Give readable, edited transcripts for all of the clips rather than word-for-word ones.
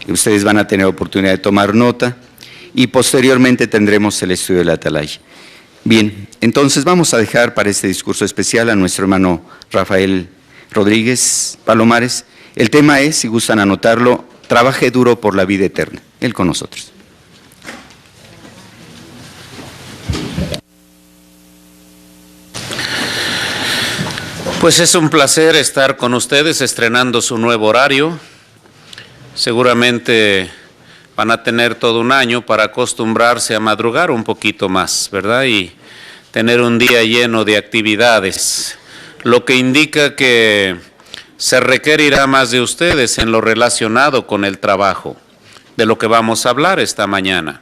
Ustedes van a tener oportunidad de tomar nota y posteriormente tendremos el estudio de la Atalaya. Bien, entonces vamos a dejar para este discurso especial a nuestro hermano Rafael Rodríguez Palomares. El tema es, si gustan anotarlo, trabaje duro por la vida eterna. Él con nosotros. Pues es un placer estar con ustedes estrenando su nuevo horario. Seguramente van a tener todo un año para acostumbrarse a madrugar un poquito más, ¿verdad? Y tener un día lleno de actividades, lo que indica que se requerirá más de ustedes en lo relacionado con el trabajo, de lo que vamos a hablar esta mañana.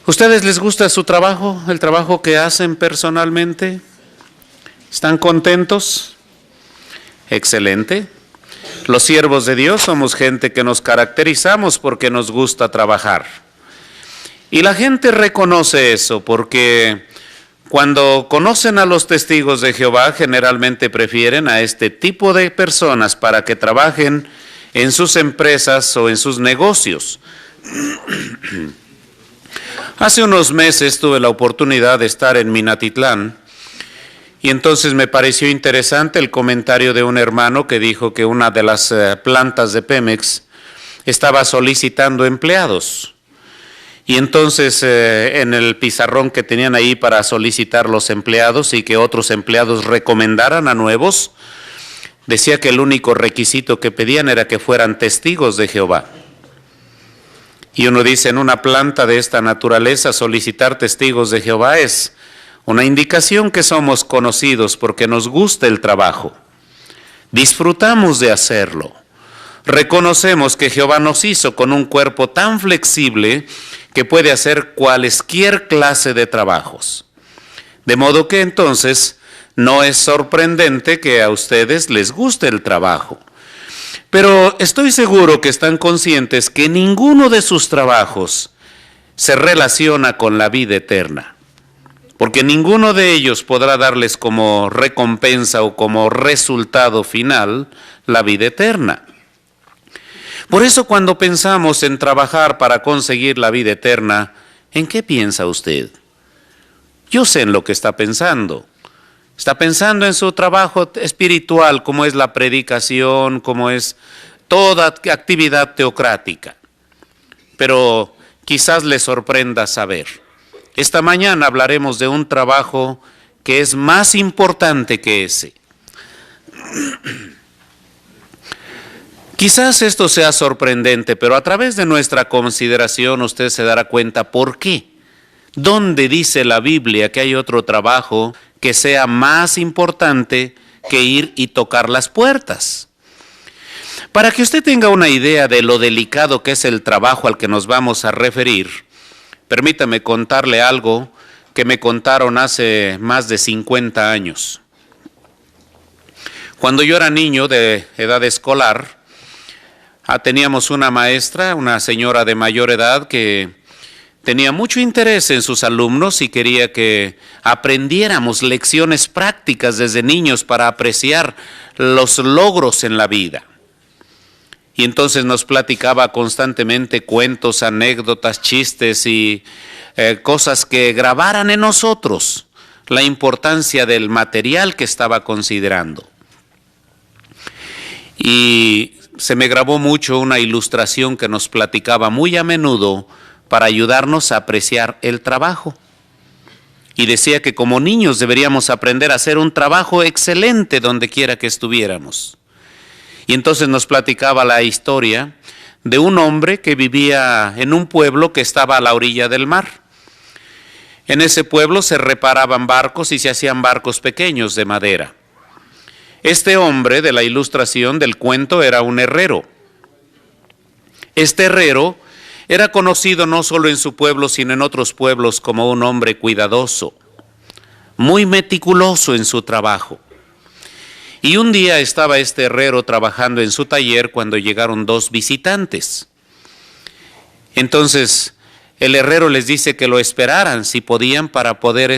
¿Ustedes les gusta su trabajo, el trabajo que hacen personalmente? ¿Están contentos? Excelente. Los siervos de Dios somos gente que nos caracterizamos porque nos gusta trabajar. Y la gente reconoce eso porque cuando conocen a los testigos de Jehová, generalmente prefieren a este tipo de personas para que trabajen en sus empresas o en sus negocios. Hace unos meses tuve la oportunidad de estar en Minatitlán y entonces me pareció interesante el comentario de un hermano que dijo que una de las plantas de Pemex estaba solicitando empleados. Y entonces en el pizarrón que tenían ahí para solicitar los empleados y que otros empleados recomendaran a nuevos, decía que el único requisito que pedían era que fueran testigos de Jehová. Y uno dice, en una planta de esta naturaleza solicitar testigos de Jehová es una indicación que somos conocidos porque nos gusta el trabajo. Disfrutamos de hacerlo. Reconocemos que Jehová nos hizo con un cuerpo tan flexible que puede hacer cualquier clase de trabajos. De modo que entonces no es sorprendente que a ustedes les guste el trabajo. Pero estoy seguro que están conscientes que ninguno de sus trabajos se relaciona con la vida eterna. Porque ninguno de ellos podrá darles como recompensa o como resultado final la vida eterna. Por eso cuando pensamos en trabajar para conseguir la vida eterna, ¿en qué piensa usted? Yo sé en lo que está pensando. Está pensando en su trabajo espiritual, como es la predicación, como es toda actividad teocrática. Pero quizás le sorprenda saber. Esta mañana hablaremos de un trabajo que es más importante que ese. Quizás esto sea sorprendente, pero a través de nuestra consideración usted se dará cuenta por qué. ¿Dónde dice la Biblia que hay otro trabajo que sea más importante que ir y tocar las puertas? Para que usted tenga una idea de lo delicado que es el trabajo al que nos vamos a referir, permítame contarle algo que me contaron hace más de 50 años. Cuando yo era niño de edad escolar, teníamos una maestra, una señora de mayor edad que tenía mucho interés en sus alumnos y quería que aprendiéramos lecciones prácticas desde niños para apreciar los logros en la vida. Y entonces nos platicaba constantemente cuentos, anécdotas, chistes y cosas que grabaran en nosotros la importancia del material que estaba considerando. Y se me grabó mucho una ilustración que nos platicaba muy a menudo para ayudarnos a apreciar el trabajo. Y decía que como niños deberíamos aprender a hacer un trabajo excelente donde quiera que estuviéramos. Y entonces nos platicaba la historia de un hombre que vivía en un pueblo que estaba a la orilla del mar. En ese pueblo se reparaban barcos y se hacían barcos pequeños de madera. Este hombre de la ilustración del cuento era un herrero. Este herrero era conocido no solo en su pueblo, sino en otros pueblos como un hombre cuidadoso, muy meticuloso en su trabajo. Y un día estaba este herrero trabajando en su taller cuando llegaron dos visitantes. Entonces el herrero les dice que lo esperaran si podían para poder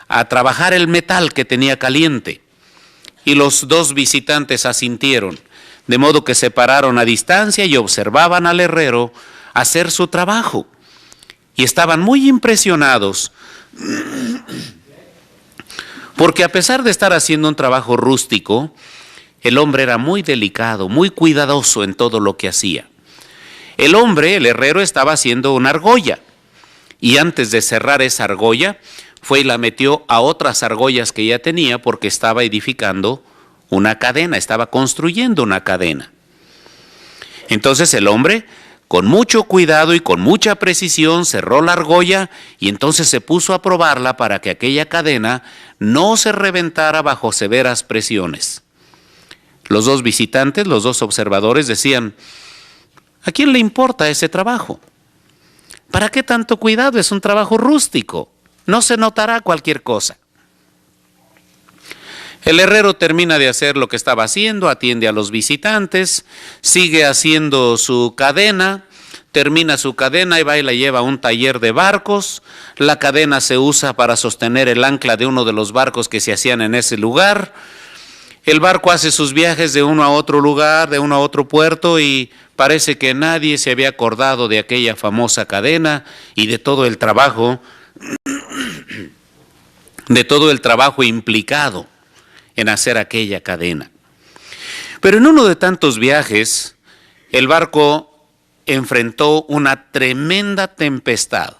a trabajar el metal que tenía caliente. Y los dos visitantes asintieron. de modo que se pararon a distancia y observaban al herrero hacer su trabajo. Y estaban muy impresionados, porque a pesar de estar haciendo un trabajo rústico, el hombre era muy delicado, muy cuidadoso en todo lo que hacía. El hombre, el herrero, estaba haciendo una argolla, y antes de cerrar esa argolla, fue y la metió a otras argollas que ya tenía, porque estaba edificando una cadena, estaba construyendo una cadena. Entonces el hombre, con mucho cuidado y con mucha precisión, cerró la argolla y entonces se puso a probarla para que aquella cadena no se reventara bajo severas presiones. Los dos visitantes, los dos observadores decían: ¿a quién le importa ese trabajo? ¿Para qué tanto cuidado? Es un trabajo rústico, no se notará cualquier cosa. El herrero termina de hacer lo que estaba haciendo, atiende a los visitantes, sigue haciendo su cadena, termina su cadena y va y la lleva a un taller de barcos. La cadena se usa para sostener el ancla de uno de los barcos que se hacían en ese lugar. El barco hace sus viajes de uno a otro lugar, de uno a otro puerto, y parece que nadie se había acordado de aquella famosa cadena y de todo el trabajo implicado en hacer aquella cadena. Pero en uno de tantos viajes, el barco enfrentó una tremenda tempestad.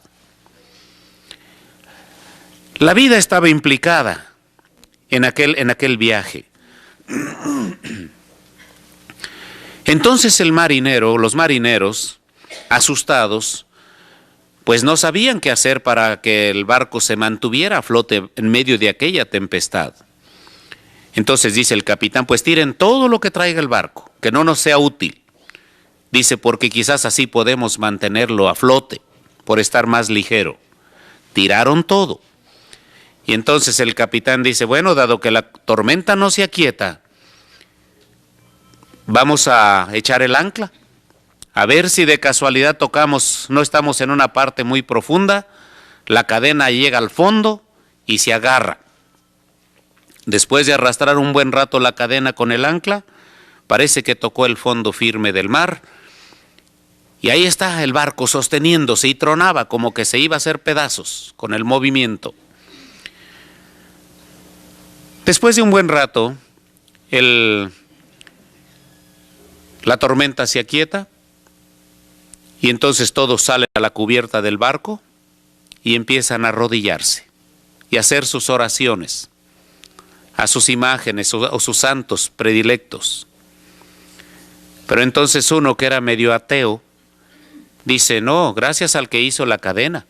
La vida estaba implicada en aquel viaje. Entonces los marineros, asustados, pues no sabían qué hacer para que el barco se mantuviera a flote en medio de aquella tempestad. Entonces dice el capitán: pues tiren todo lo que traiga el barco, que no nos sea útil. Dice, porque quizás así podemos mantenerlo a flote, por estar más ligero. Tiraron todo. Y entonces el capitán dice: bueno, dado que la tormenta no se aquieta, vamos a echar el ancla, a ver si de casualidad no estamos en una parte muy profunda, la cadena llega al fondo y se agarra. Después de arrastrar un buen rato la cadena con el ancla, parece que tocó el fondo firme del mar, y ahí está el barco sosteniéndose y tronaba como que se iba a hacer pedazos con el movimiento. Después de un buen rato, la tormenta se aquieta y entonces todos salen a la cubierta del barco y empiezan a arrodillarse y a hacer sus oraciones a sus imágenes o sus santos predilectos. Pero entonces uno que era medio ateo dice: no, gracias al que hizo la cadena,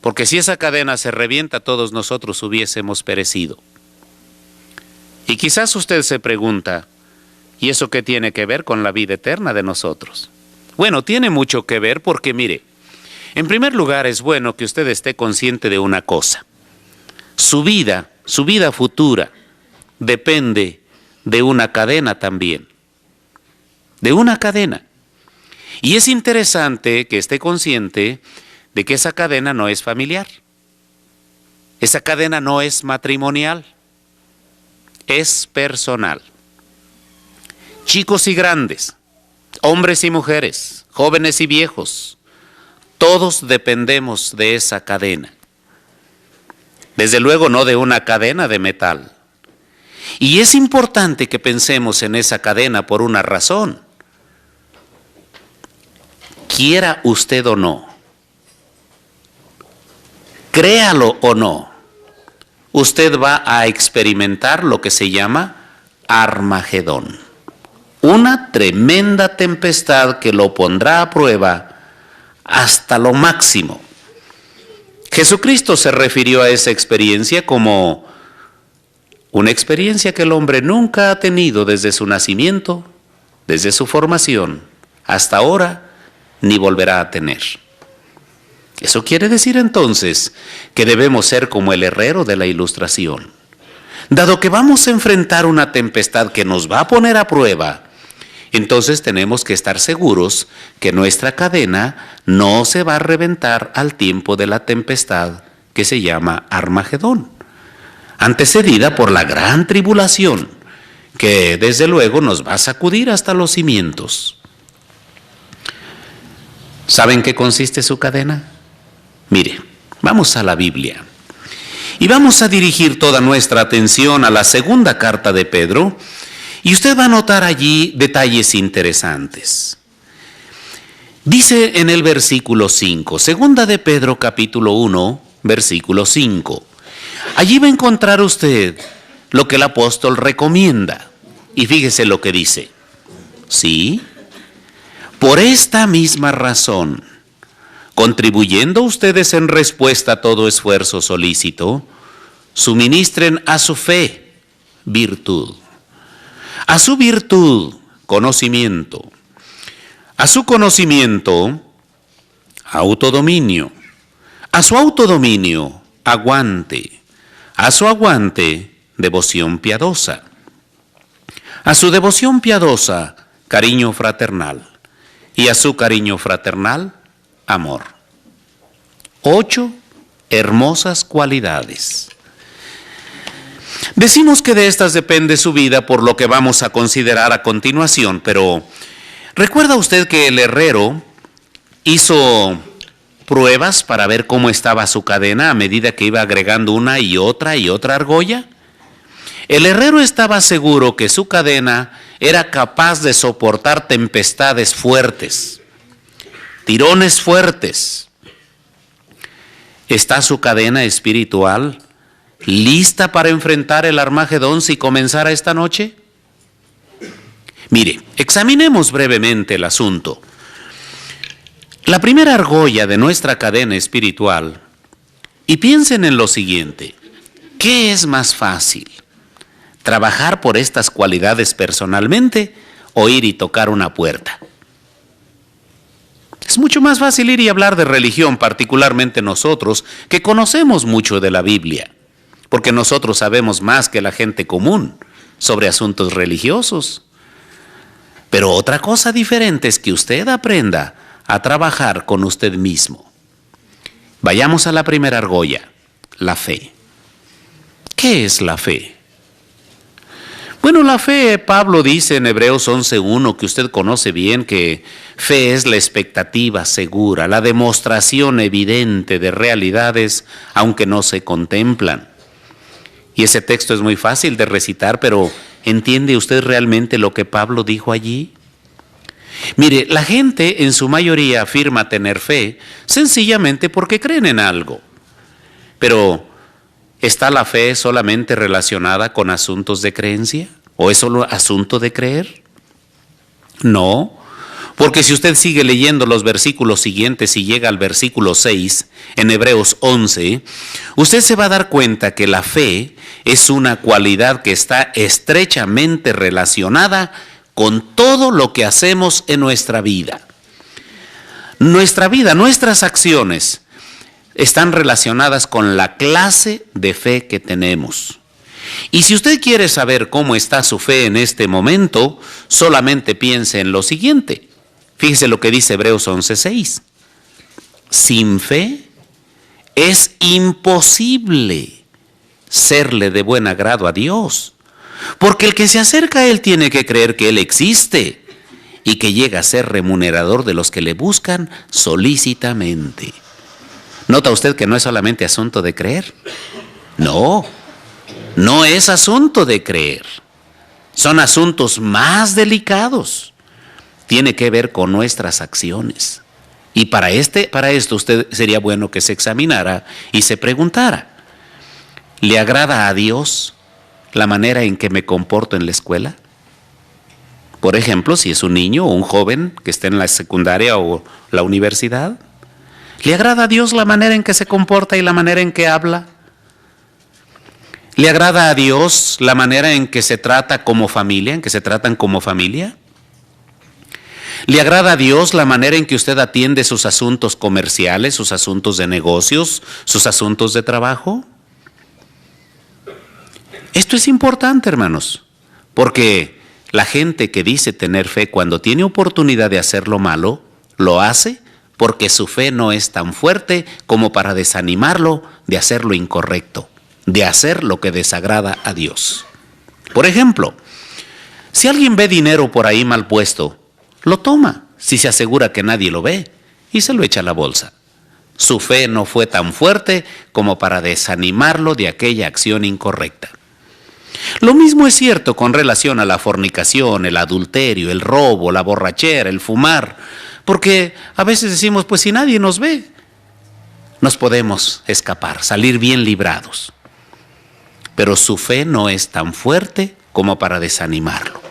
porque si esa cadena se revienta, todos nosotros hubiésemos perecido. Y quizás usted se pregunta: ¿y eso qué tiene que ver con la vida eterna de nosotros? Bueno, tiene mucho que ver porque, mire, en primer lugar es bueno que usted esté consciente de una cosa: su vida futura depende de una cadena también, de una cadena. Y es interesante que esté consciente de que esa cadena no es familiar, esa cadena no es matrimonial, es personal. Chicos y grandes, hombres y mujeres, jóvenes y viejos, todos dependemos de esa cadena. Desde luego no de una cadena de metal. Y es importante que pensemos en esa cadena por una razón. Quiera usted o no, créalo o no, usted va a experimentar lo que se llama Armagedón. Una tremenda tempestad que lo pondrá a prueba hasta lo máximo. Jesucristo se refirió a esa experiencia como una experiencia que el hombre nunca ha tenido desde su nacimiento, desde su formación, hasta ahora, ni volverá a tener. Eso quiere decir entonces que debemos ser como el herrero de la Ilustración. Dado que vamos a enfrentar una tempestad que nos va a poner a prueba, entonces tenemos que estar seguros que nuestra cadena no se va a reventar al tiempo de la tempestad que se llama Armagedón, antecedida por la gran tribulación que desde luego nos va a sacudir hasta los cimientos. ¿Saben qué consiste su cadena? Mire, vamos a la Biblia y vamos a dirigir toda nuestra atención a la segunda carta de Pedro y usted va a notar allí detalles interesantes. Dice en el versículo 5, segunda de Pedro capítulo 1, versículo 5. Allí va a encontrar usted lo que el apóstol recomienda. Y fíjese lo que dice. Sí, por esta misma razón, contribuyendo ustedes en respuesta a todo esfuerzo solícito, suministren a su fe virtud, a su virtud conocimiento, a su conocimiento autodominio, a su autodominio aguante, a su aguante devoción piadosa, a su devoción piadosa cariño fraternal y a su cariño fraternal amor. 8 hermosas cualidades. Decimos que de estas depende su vida por lo que vamos a considerar a continuación, pero ¿recuerda usted que el herrero hizo pruebas para ver cómo estaba su cadena a medida que iba agregando una y otra argolla? El herrero estaba seguro que su cadena era capaz de soportar tempestades fuertes, tirones fuertes. ¿Está su cadena espiritual lista para enfrentar el Armagedón si comenzara esta noche? Mire, examinemos brevemente el asunto. La primera argolla de nuestra cadena espiritual, y piensen en lo siguiente: ¿qué es más fácil? ¿Trabajar por estas cualidades personalmente o ir y tocar una puerta? Es mucho más fácil ir y hablar de religión, particularmente nosotros, que conocemos mucho de la Biblia, porque nosotros sabemos más que la gente común sobre asuntos religiosos. Pero otra cosa diferente es que usted aprenda a trabajar con usted mismo. Vayamos a la primera argolla, la fe. ¿Qué es la fe? Bueno, la fe, Pablo dice en Hebreos 11:1, que usted conoce bien, que fe es la expectativa segura, la demostración evidente de realidades aunque no se contemplan. Y ese texto es muy fácil de recitar, pero ¿entiende usted realmente lo que Pablo dijo allí? Mire, la gente en su mayoría afirma tener fe sencillamente porque creen en algo. Pero ¿está la fe solamente relacionada con asuntos de creencia? ¿O es solo asunto de creer? No, porque si usted sigue leyendo los versículos siguientes y llega al versículo 6, en Hebreos 11, usted se va a dar cuenta que la fe es una cualidad que está estrechamente relacionada con todo lo que hacemos en nuestra vida. Nuestra vida, nuestras acciones están relacionadas con la clase de fe que tenemos. Y si usted quiere saber cómo está su fe en este momento, solamente piense en lo siguiente. Fíjese lo que dice Hebreos 11:6. Sin fe es imposible serle de buen agrado a Dios, porque el que se acerca a Él tiene que creer que Él existe y que llega a ser remunerador de los que le buscan solícitamente. ¿Nota usted que no es solamente asunto de creer? No, no es asunto de creer. Son asuntos más delicados. Tiene que ver con nuestras acciones. Y para esto usted sería bueno que se examinara y se preguntara: ¿le agrada a Dios la manera en que me comporto en la escuela? Por ejemplo, si es un niño o un joven que esté en la secundaria o la universidad, ¿le agrada a Dios la manera en que se comporta y la manera en que habla? ¿Le agrada a Dios la manera en que se trata como familia, en que se tratan como familia? ¿Le agrada a Dios la manera en que usted atiende sus asuntos comerciales, sus asuntos de negocios, sus asuntos de trabajo? Esto es importante, hermanos, porque la gente que dice tener fe cuando tiene oportunidad de hacer lo malo, lo hace porque su fe no es tan fuerte como para desanimarlo de hacer lo incorrecto, de hacer lo que desagrada a Dios. Por ejemplo, Si alguien ve dinero por ahí mal puesto, lo toma si se asegura que nadie lo ve y se lo echa a la bolsa. Su fe no fue tan fuerte como para desanimarlo de aquella acción incorrecta. Lo mismo es cierto con relación a la fornicación, el adulterio, el robo, la borrachera, el fumar, porque a veces decimos, pues si nadie nos ve, nos podemos escapar, salir bien librados. Pero su fe no es tan fuerte como para desanimarlo.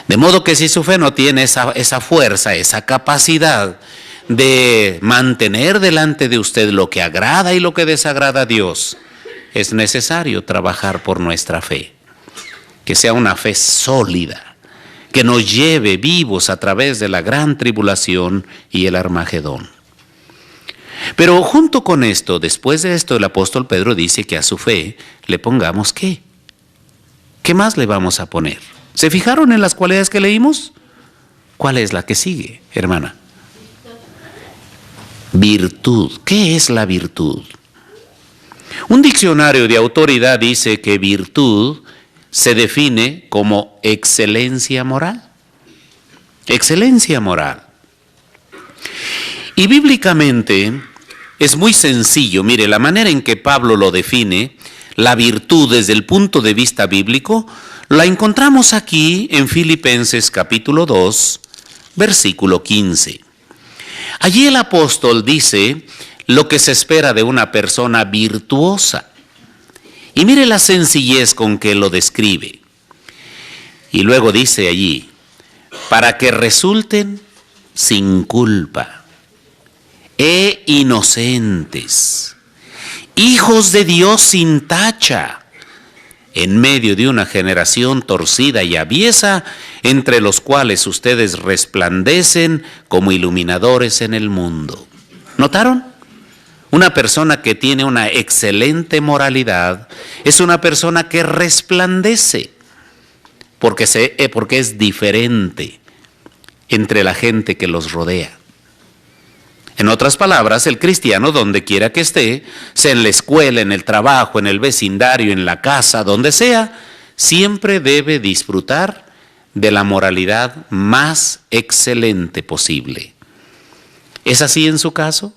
De modo que si su fe no tiene esa fuerza, esa capacidad de mantener delante de usted lo que agrada y lo que desagrada a Dios, es necesario trabajar por nuestra fe. Que sea una fe sólida, que nos lleve vivos a través de la gran tribulación y el Armagedón. Pero junto con esto, después de esto, el apóstol Pedro dice que a su fe le pongamos ¿qué? ¿Qué más le vamos a poner? ¿Se fijaron en las cualidades que leímos? ¿Cuál es la que sigue, hermana? Virtud. ¿Qué es la virtud? Un diccionario de autoridad dice que virtud se define como excelencia moral. Excelencia moral. Y bíblicamente es muy sencillo. Mire, la manera en que Pablo lo define, la virtud desde el punto de vista bíblico, la encontramos aquí en Filipenses capítulo 2, versículo 15. Allí el apóstol dice lo que se espera de una persona virtuosa. Y mire la sencillez con que lo describe. Y luego dice allí, para que resulten sin culpa e inocentes, hijos de Dios sin tacha, en medio de una generación torcida y aviesa, entre los cuales ustedes resplandecen como iluminadores en el mundo. ¿Notaron? Una persona que tiene una excelente moralidad es una persona que resplandece, porque es diferente entre la gente que los rodea. En otras palabras, el cristiano, donde quiera que esté, sea en la escuela, en el trabajo, en el vecindario, en la casa, donde sea, siempre debe disfrutar de la moralidad más excelente posible. ¿Es así en su caso?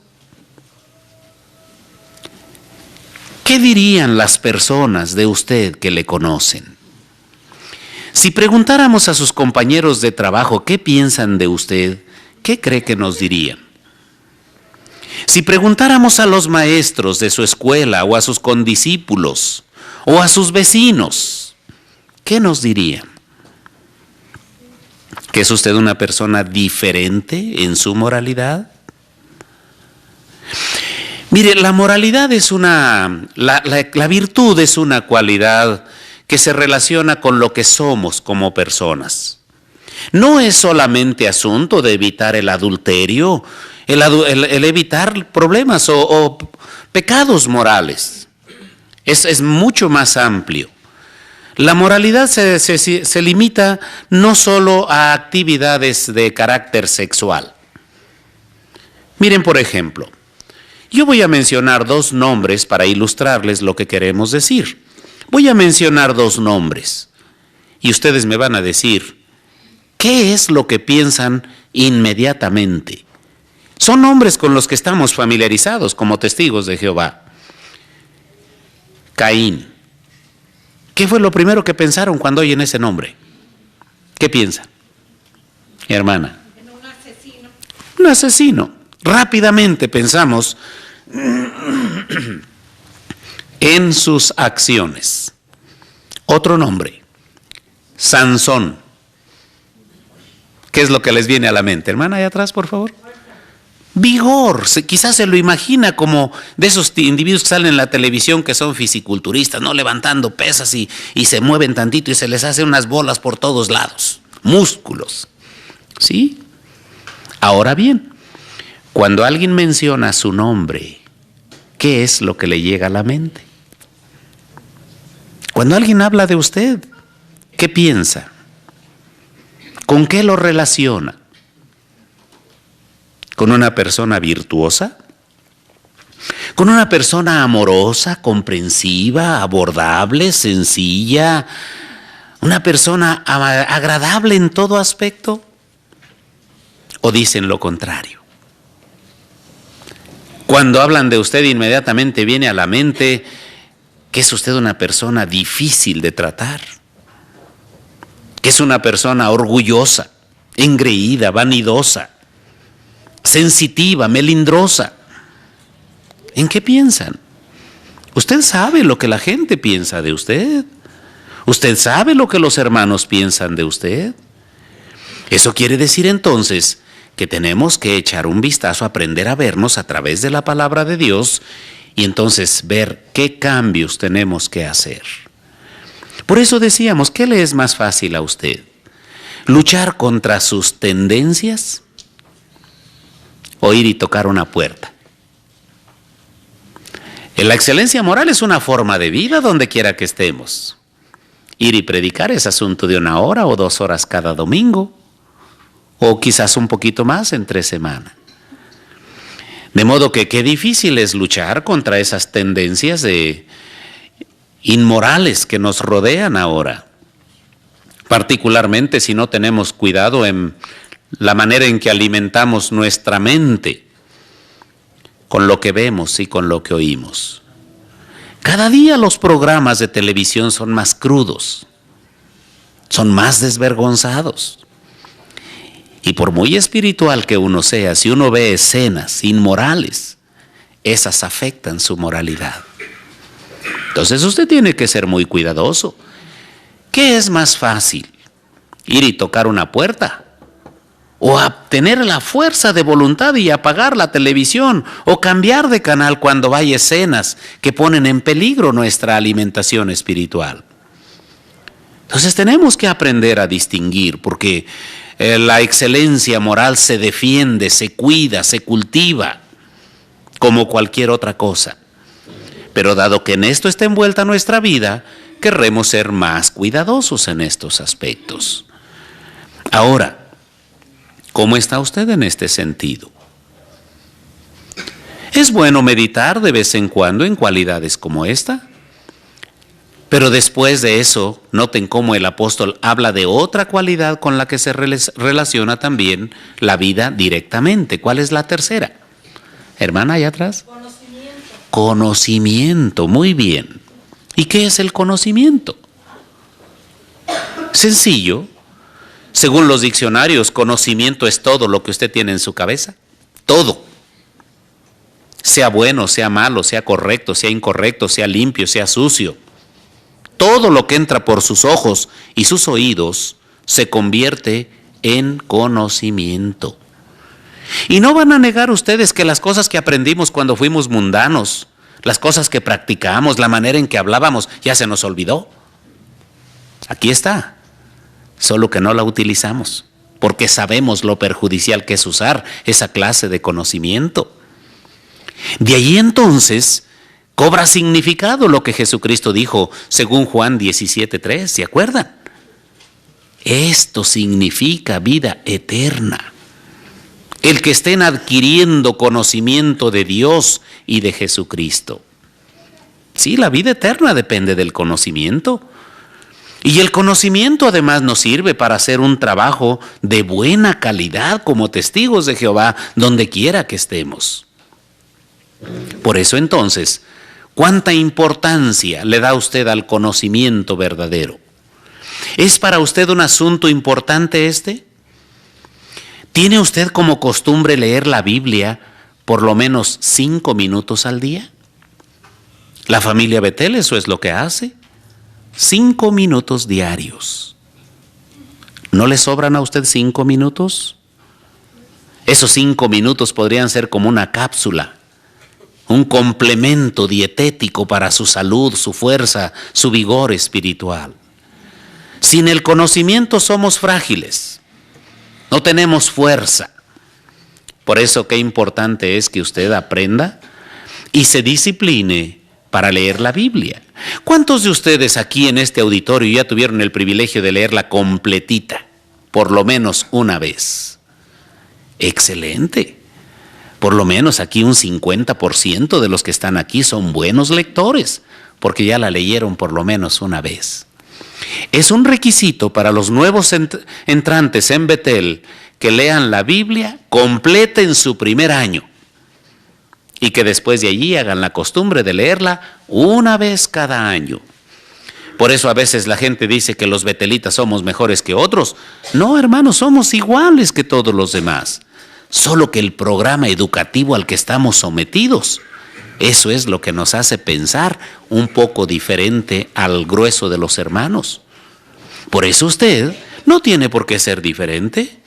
¿Qué dirían las personas de usted que le conocen? Si preguntáramos a sus compañeros de trabajo qué piensan de usted, ¿qué cree que nos dirían? Si preguntáramos a los maestros de su escuela o a sus condiscípulos o a sus vecinos, ¿qué nos dirían? ¿Que es usted una persona diferente en su moralidad? Mire, la moralidad es la virtud es una cualidad que se relaciona con lo que somos como personas. No es solamente asunto de evitar el adulterio, el evitar problemas o pecados morales. Es mucho más amplio. La moralidad se limita no solo a actividades de carácter sexual. Miren, por ejemplo, yo voy a mencionar dos nombres para ilustrarles lo que queremos decir. Voy a mencionar dos nombres y ustedes me van a decir qué es lo que piensan inmediatamente. Son nombres con los que estamos familiarizados como testigos de Jehová. Caín. ¿Qué fue lo primero que pensaron cuando oyen ese nombre? ¿Qué piensan? Hermana. Un asesino. Un asesino. Rápidamente pensamos en sus acciones. Otro nombre. Sansón. ¿Qué es lo que les viene a la mente? Hermana, allá atrás, por favor. Vigor, quizás se lo imagina como de esos individuos que salen en la televisión que son fisiculturistas, ¿no? Levantando pesas y se mueven tantito y se les hacen unas bolas por todos lados, músculos, ¿sí? Ahora bien, cuando alguien menciona su nombre, ¿qué es lo que le llega a la mente? Cuando alguien habla de usted, ¿qué piensa? ¿Con qué lo relaciona? ¿Con una persona virtuosa? ¿Con una persona amorosa, comprensiva, abordable, sencilla? ¿Una persona agradable en todo aspecto? ¿O dicen lo contrario? Cuando hablan de usted, inmediatamente viene a la mente que es usted una persona difícil de tratar, que es una persona orgullosa, engreída, vanidosa, sensitiva, melindrosa. ¿En qué piensan? Usted sabe lo que la gente piensa de usted. Usted sabe lo que los hermanos piensan de usted. Eso quiere decir entonces que tenemos que echar un vistazo, aprender a vernos a través de la palabra de Dios y entonces ver qué cambios tenemos que hacer. Por eso decíamos, ¿qué le es más fácil a usted? ¿Luchar contra sus tendencias o ir y tocar una puerta? La excelencia moral es una forma de vida donde quiera que estemos. Ir y predicar es asunto de 1 hora o 2 horas cada domingo, o quizás un poquito más entre semana. De modo que qué difícil es luchar contra esas tendencias inmorales que nos rodean ahora, particularmente si no tenemos cuidado en la manera en que alimentamos nuestra mente con lo que vemos y con lo que oímos. Cada día los programas de televisión son más crudos, son más desvergonzados. Y por muy espiritual que uno sea, si uno ve escenas inmorales, esas afectan su moralidad. Entonces usted tiene que ser muy cuidadoso. ¿Qué es más fácil? ¿Ir y tocar una puerta? ¿O tener la fuerza de voluntad y apagar la televisión? ¿O cambiar de canal cuando hay escenas que ponen en peligro nuestra alimentación espiritual? Entonces tenemos que aprender a distinguir, porque la excelencia moral se defiende, se cuida, se cultiva, como cualquier otra cosa. Pero dado que en esto está envuelta nuestra vida, querremos ser más cuidadosos en estos aspectos. Ahora, ¿cómo está usted en este sentido? Es bueno meditar de vez en cuando en cualidades como esta, pero después de eso, noten cómo el apóstol habla de otra cualidad con la que se relaciona también la vida directamente. ¿Cuál es la tercera? Hermana, allá atrás. Conocimiento, muy bien. ¿Y qué es el conocimiento? Sencillo. Según los diccionarios, conocimiento es todo lo que usted tiene en su cabeza. Todo. Sea bueno, sea malo, sea correcto, sea incorrecto, sea limpio, sea sucio. Todo lo que entra por sus ojos y sus oídos se convierte en conocimiento. Y no van a negar ustedes que las cosas que aprendimos cuando fuimos mundanos, las cosas que practicamos, la manera en que hablábamos, ya se nos olvidó. Aquí está, solo que no la utilizamos, porque sabemos lo perjudicial que es usar esa clase de conocimiento. De ahí entonces cobra significado lo que Jesucristo dijo según Juan 17:3, ¿se acuerdan? Esto significa vida eterna. El que estén adquiriendo conocimiento de Dios y de Jesucristo. Sí, la vida eterna depende del conocimiento. Y el conocimiento además nos sirve para hacer un trabajo de buena calidad como testigos de Jehová donde quiera que estemos. Por eso entonces, ¿cuánta importancia le da usted al conocimiento verdadero? ¿Es para usted un asunto importante este? ¿Tiene usted como costumbre leer la Biblia por lo menos 5 minutos al día? La familia Betel eso es lo que hace. 5 minutos diarios. ¿No le sobran a usted 5 minutos? Esos 5 minutos podrían ser como una cápsula, un complemento dietético para su salud, su fuerza, su vigor espiritual. Sin el conocimiento somos frágiles, no tenemos fuerza. Por eso qué importante es que usted aprenda y se discipline para leer la Biblia. ¿Cuántos de ustedes aquí en este auditorio ya tuvieron el privilegio de leerla completita, por lo menos una vez? Excelente. Por lo menos aquí un 50% de los que están aquí son buenos lectores, porque ya la leyeron por lo menos una vez. Es un requisito para los nuevos entrantes en Betel que lean la Biblia completa en su primer año y que después de allí hagan la costumbre de leerla una vez cada año. Por eso a veces la gente dice que los betelitas somos mejores que otros. No, hermanos, somos iguales que todos los demás. Solo que el programa educativo al que estamos sometidos, eso es lo que nos hace pensar un poco diferente al grueso de los hermanos. Por eso usted no tiene por qué ser diferente.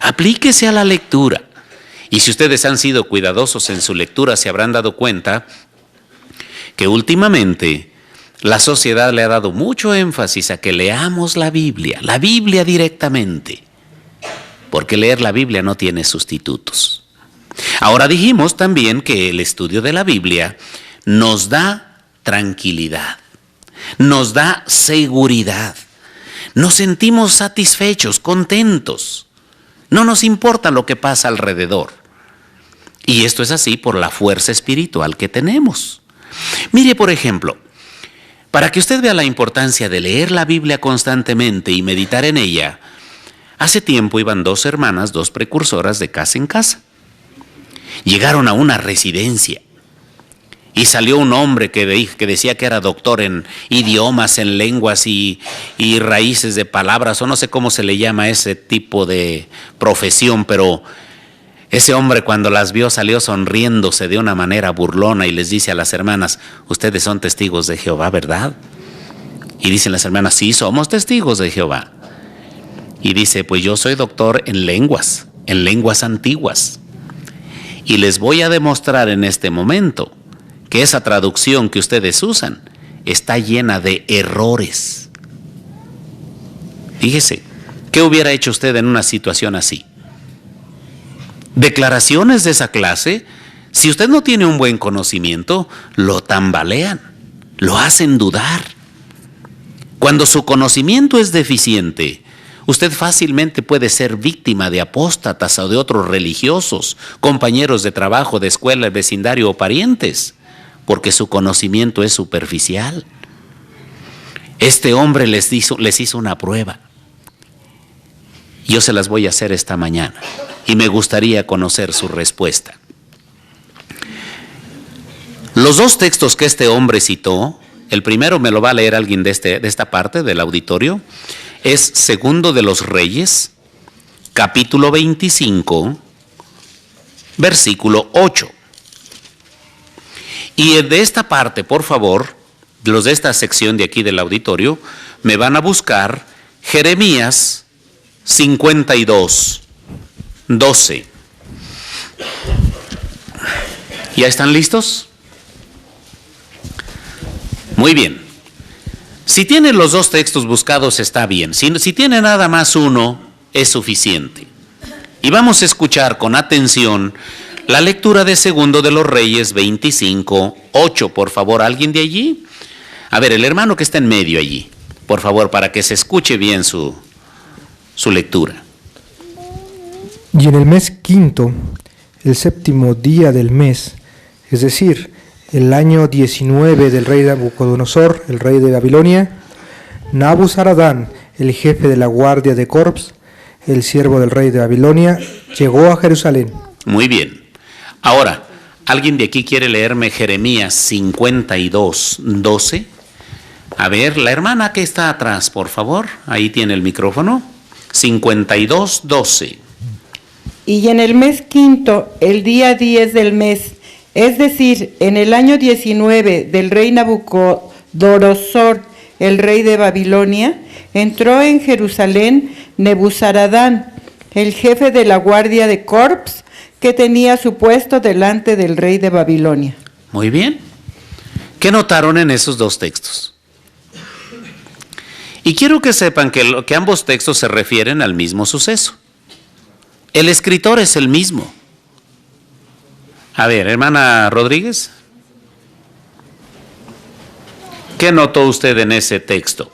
Aplíquese a la lectura. Y si ustedes han sido cuidadosos en su lectura, se habrán dado cuenta que últimamente la sociedad le ha dado mucho énfasis a que leamos la Biblia directamente, porque leer la Biblia no tiene sustitutos. Ahora dijimos también que el estudio de la Biblia nos da tranquilidad, nos da seguridad, nos sentimos satisfechos, contentos, no nos importa lo que pasa alrededor. Y esto es así por la fuerza espiritual que tenemos. Mire, por ejemplo, para que usted vea la importancia de leer la Biblia constantemente y meditar en ella, hace tiempo iban dos hermanas, dos precursoras de casa en casa. Llegaron a una residencia y salió un hombre que decía que era doctor en idiomas, en lenguas y raíces de palabras, o no sé cómo se le llama ese tipo de profesión, pero ese hombre cuando las vio salió sonriéndose de una manera burlona y les dice a las hermanas: ustedes son testigos de Jehová, ¿verdad? Y dicen las hermanas: sí, somos testigos de Jehová. Y dice: pues yo soy doctor en lenguas antiguas. Y les voy a demostrar en este momento que esa traducción que ustedes usan está llena de errores. Fíjese, ¿qué hubiera hecho usted en una situación así? Declaraciones de esa clase, si usted no tiene un buen conocimiento, lo tambalean, lo hacen dudar. Cuando su conocimiento es deficiente, usted fácilmente puede ser víctima de apóstatas o de otros religiosos, compañeros de trabajo, de escuela, vecindario o parientes, porque su conocimiento es superficial. Este hombre les hizo una prueba. Yo se las voy a hacer esta mañana y me gustaría conocer su respuesta. Los dos textos que este hombre citó, el primero me lo va a leer alguien de esta parte del auditorio, es Segundo de los Reyes, capítulo 25, versículo 8. Y de esta parte, por favor, los de esta sección de aquí del auditorio, me van a buscar Jeremías 52, 12. ¿Ya están listos? Muy bien. Si tienen los dos textos buscados está bien. Si tiene nada más uno, es suficiente. Y vamos a escuchar con atención la lectura de Segundo de los Reyes 25, 8. Por favor, ¿alguien de allí? A ver, el hermano que está en medio allí, por favor, para que se escuche bien su lectura. Y en el mes quinto, el séptimo día del mes, es decir, el año 19 del rey Nabucodonosor, el rey de Babilonia, Nabuzaradán, el jefe de la guardia de Corps, el siervo del rey de Babilonia, llegó a Jerusalén. Muy bien. Ahora, ¿alguien de aquí quiere leerme Jeremías 52, 12? A ver, la hermana que está atrás, por favor, ahí tiene el micrófono. 52, 12. Y en el mes quinto, el día 10 del mes, es decir, en el año 19 del rey Nabucodonosor, el rey de Babilonia, entró en Jerusalén Nebuzaradán, el jefe de la guardia de Corps, que tenía su puesto delante del rey de Babilonia. Muy bien. ¿Qué notaron en esos dos textos? Y quiero que sepan que ambos textos se refieren al mismo suceso. El escritor es el mismo. A ver, hermana Rodríguez, ¿qué notó usted en ese texto?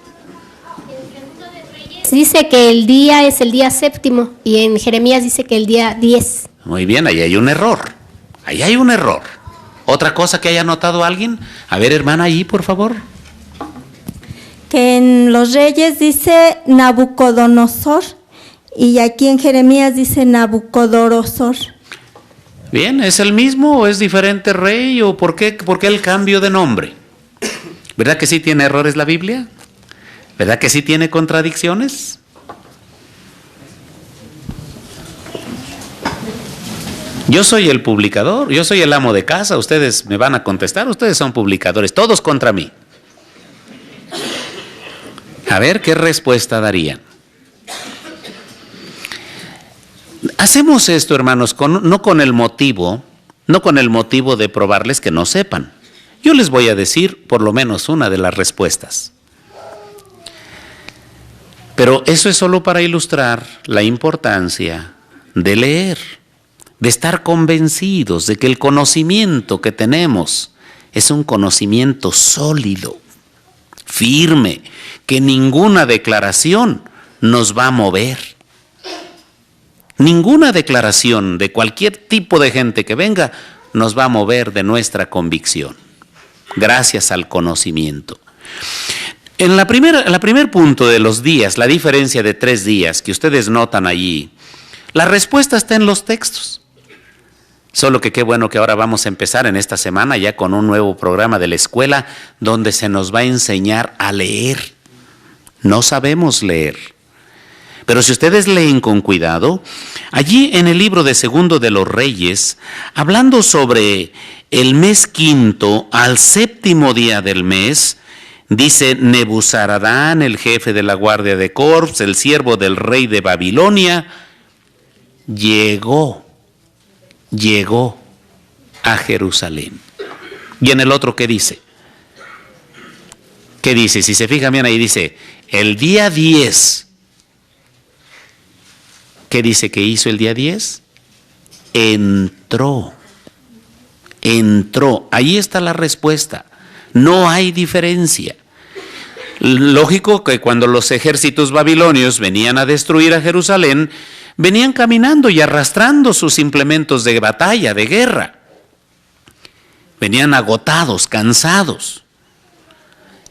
Dice que el día es el día séptimo y en Jeremías dice que el día 10. Muy bien, ahí hay un error. Ahí hay un error. ¿Otra cosa que haya notado alguien? A ver, hermana, ahí, por favor. que en los Reyes dice Nabucodonosor y aquí en Jeremías dice Nabucodonosor. Bien, ¿es el mismo o es diferente rey o por qué el cambio de nombre? ¿Verdad que sí tiene errores la Biblia? ¿Verdad que sí tiene contradicciones? Yo soy el publicador, yo soy el amo de casa, ustedes me van a contestar, ustedes son publicadores, todos contra mí. A ver, ¿qué respuesta darían? Hacemos esto, hermanos, no con el motivo de probarles que no sepan. Yo les voy a decir por lo menos una de las respuestas. Pero eso es solo para ilustrar la importancia de leer, de estar convencidos de que el conocimiento que tenemos es un conocimiento sólido, firme, que ninguna declaración nos va a mover. Ninguna declaración de cualquier tipo de gente que venga nos va a mover de nuestra convicción, gracias al conocimiento. En la primer punto de los días, la diferencia de 3 días que ustedes notan allí, la respuesta está en los textos. Solo que qué bueno que ahora vamos a empezar en esta semana ya con un nuevo programa de la escuela donde se nos va a enseñar a leer. No sabemos leer. Pero si ustedes leen con cuidado, allí en el libro de Segundo de los Reyes, hablando sobre el mes quinto al 7º día del mes, dice Nebuzaradán, el jefe de la guardia de Corps, el siervo del rey de Babilonia, llegó a Jerusalén. Y en el otro, ¿qué dice? ¿Qué dice? Si se fijan bien ahí dice, el día 10. ¿Qué dice que hizo el día 10? Entró. Ahí está la respuesta. No hay diferencia. Lógico que cuando los ejércitos babilonios venían a destruir a Jerusalén, venían caminando y arrastrando sus implementos de batalla, de guerra. Venían agotados, cansados.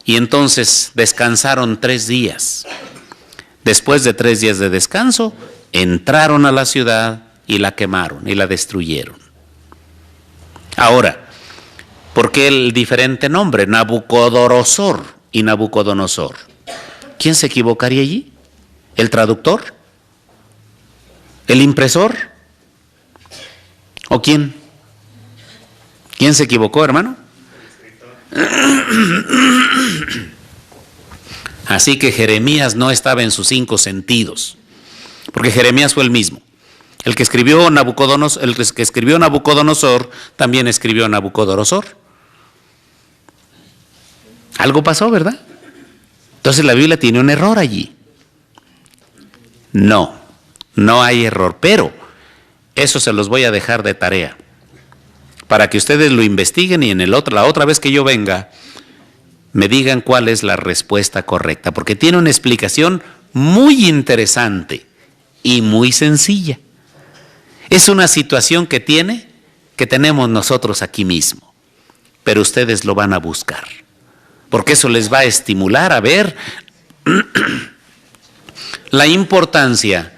Y entonces descansaron 3 días. Después de 3 días de descanso, entraron a la ciudad y la quemaron y la destruyeron. Ahora, ¿por qué el diferente nombre? Nabucodonosor y Nabucodonosor. ¿Quién se equivocaría allí? ¿El traductor? ¿El impresor? ¿O quién? ¿Quién se equivocó, hermano? Así que Jeremías no estaba en sus 5 sentidos, porque Jeremías fue el mismo. El que escribió Nabucodonosor también escribió Nabucodonosor. Algo pasó, ¿verdad? Entonces la Biblia tiene un error allí. No hay error, pero eso se los voy a dejar de tarea para que ustedes lo investiguen y la otra vez que yo venga me digan cuál es la respuesta correcta, porque tiene una explicación muy interesante y muy sencilla. Es una situación que tenemos nosotros aquí mismo, pero ustedes lo van a buscar, porque eso les va a estimular a ver la importancia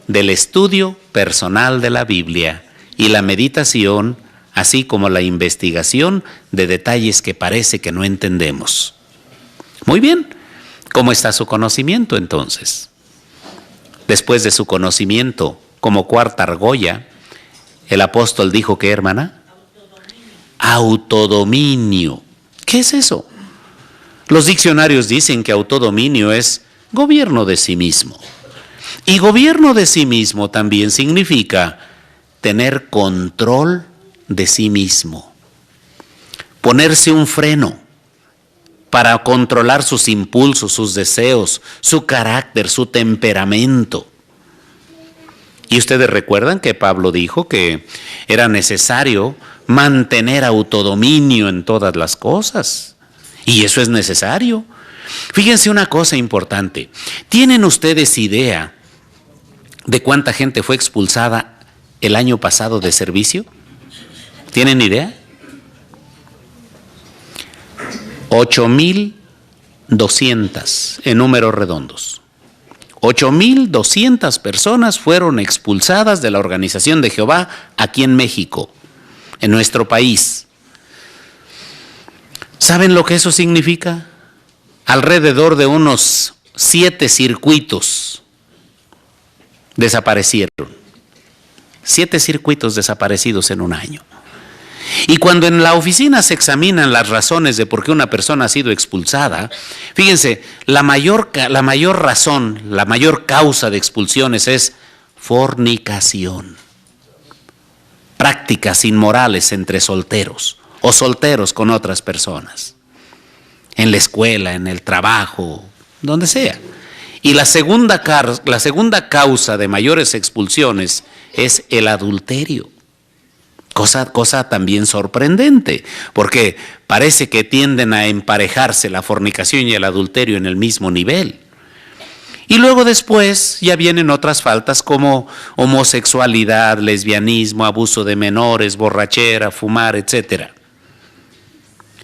del estudio personal de la Biblia y la meditación, así como la investigación de detalles que parece que no entendemos. Muy bien, ¿cómo está su conocimiento entonces? Después de su conocimiento, como cuarta argolla, el apóstol dijo ¿qué, hermana? Autodominio. ¿Qué es eso? Los diccionarios dicen que autodominio es gobierno de sí mismo. Y gobierno de sí mismo también significa tener control de sí mismo, ponerse un freno para controlar sus impulsos, sus deseos, su carácter, su temperamento. Y ustedes recuerdan que Pablo dijo que era necesario mantener autodominio en todas las cosas, y eso es necesario. Fíjense una cosa importante, ¿tienen ustedes idea de cuánta gente fue expulsada el año pasado de servicio? ¿Tienen idea? 8,000 8,200 en números redondos. 8,200 personas fueron expulsadas de la Organización de Jehová aquí en México, en nuestro país. ¿Saben lo que eso significa? Alrededor de unos 7 circuitos desaparecieron. 7 circuitos desaparecidos en un año. Y cuando en la oficina se examinan las razones de por qué una persona ha sido expulsada, fíjense, la mayor razón, la mayor causa de expulsiones es fornicación. Prácticas inmorales entre solteros o solteros con otras personas. En la escuela, en el trabajo, donde sea. Y la segunda causa de mayores expulsiones es el adulterio. Cosa también sorprendente, porque parece que tienden a emparejarse la fornicación y el adulterio en el mismo nivel. Y luego después ya vienen otras faltas como homosexualidad, lesbianismo, abuso de menores, borrachera, fumar, etc.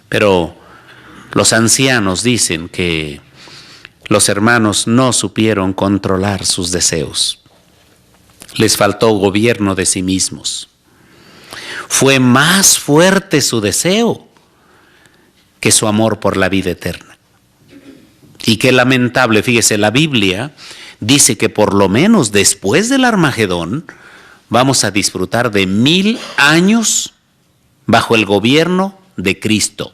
Pero los ancianos dicen que los hermanos no supieron controlar sus deseos. Les faltó gobierno de sí mismos. Fue más fuerte su deseo que su amor por la vida eterna. Y qué lamentable, fíjese, la Biblia dice que por lo menos después del Armagedón vamos a disfrutar de 1000 años bajo el gobierno de Cristo.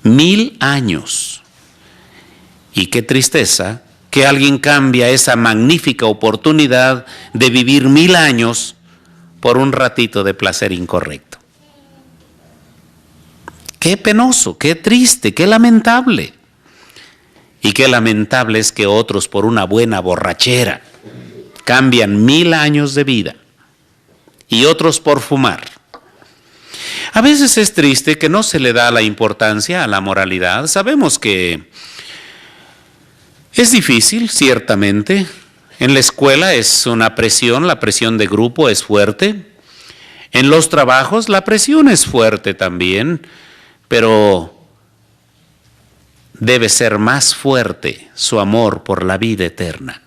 1000 años. Y qué tristeza que alguien cambia esa magnífica oportunidad de vivir 1000 años por un ratito de placer incorrecto. Qué penoso, qué triste, qué lamentable. Y qué lamentable es que otros por una buena borrachera cambian 1000 años de vida y otros por fumar. A veces es triste que no se le da la importancia a la moralidad. Sabemos que es difícil, ciertamente. En la escuela es una presión, la presión de grupo es fuerte. En los trabajos la presión es fuerte también, pero debe ser más fuerte su amor por la vida eterna.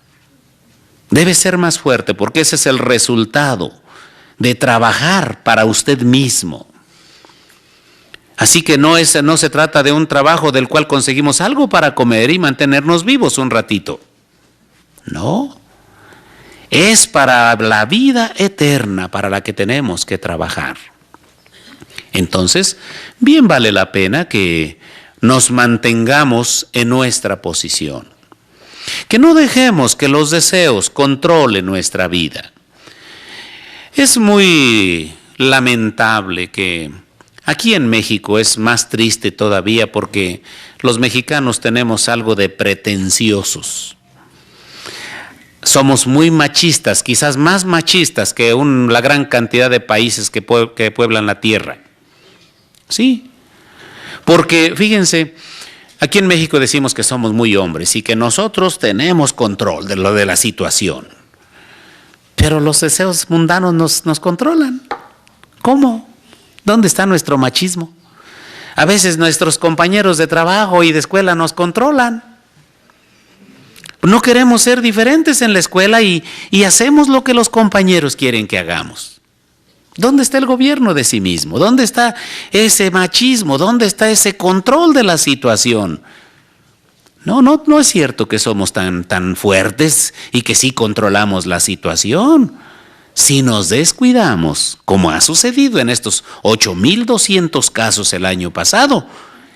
Debe ser más fuerte porque ese es el resultado de trabajar para usted mismo. Así que no se trata de un trabajo del cual conseguimos algo para comer y mantenernos vivos un ratito. No, es para la vida eterna para la que tenemos que trabajar. Entonces, bien vale la pena que nos mantengamos en nuestra posición. Que no dejemos que los deseos controlen nuestra vida. Es muy lamentable que aquí en México es más triste todavía porque los mexicanos tenemos algo de pretenciosos. Somos muy machistas, quizás más machistas que la gran cantidad de países que pueblan la tierra. Sí, porque fíjense, aquí en México decimos que somos muy hombres y que nosotros tenemos control de lo de la situación. Pero los deseos mundanos nos controlan. ¿Cómo? ¿Dónde está nuestro machismo? A veces nuestros compañeros de trabajo y de escuela nos controlan. No queremos ser diferentes en la escuela y hacemos lo que los compañeros quieren que hagamos. ¿Dónde está el gobierno de sí mismo? ¿Dónde está ese machismo? ¿Dónde está ese control de la situación? No es cierto que somos tan fuertes y que sí controlamos la situación. Si nos descuidamos, como ha sucedido en estos 8,200 casos el año pasado,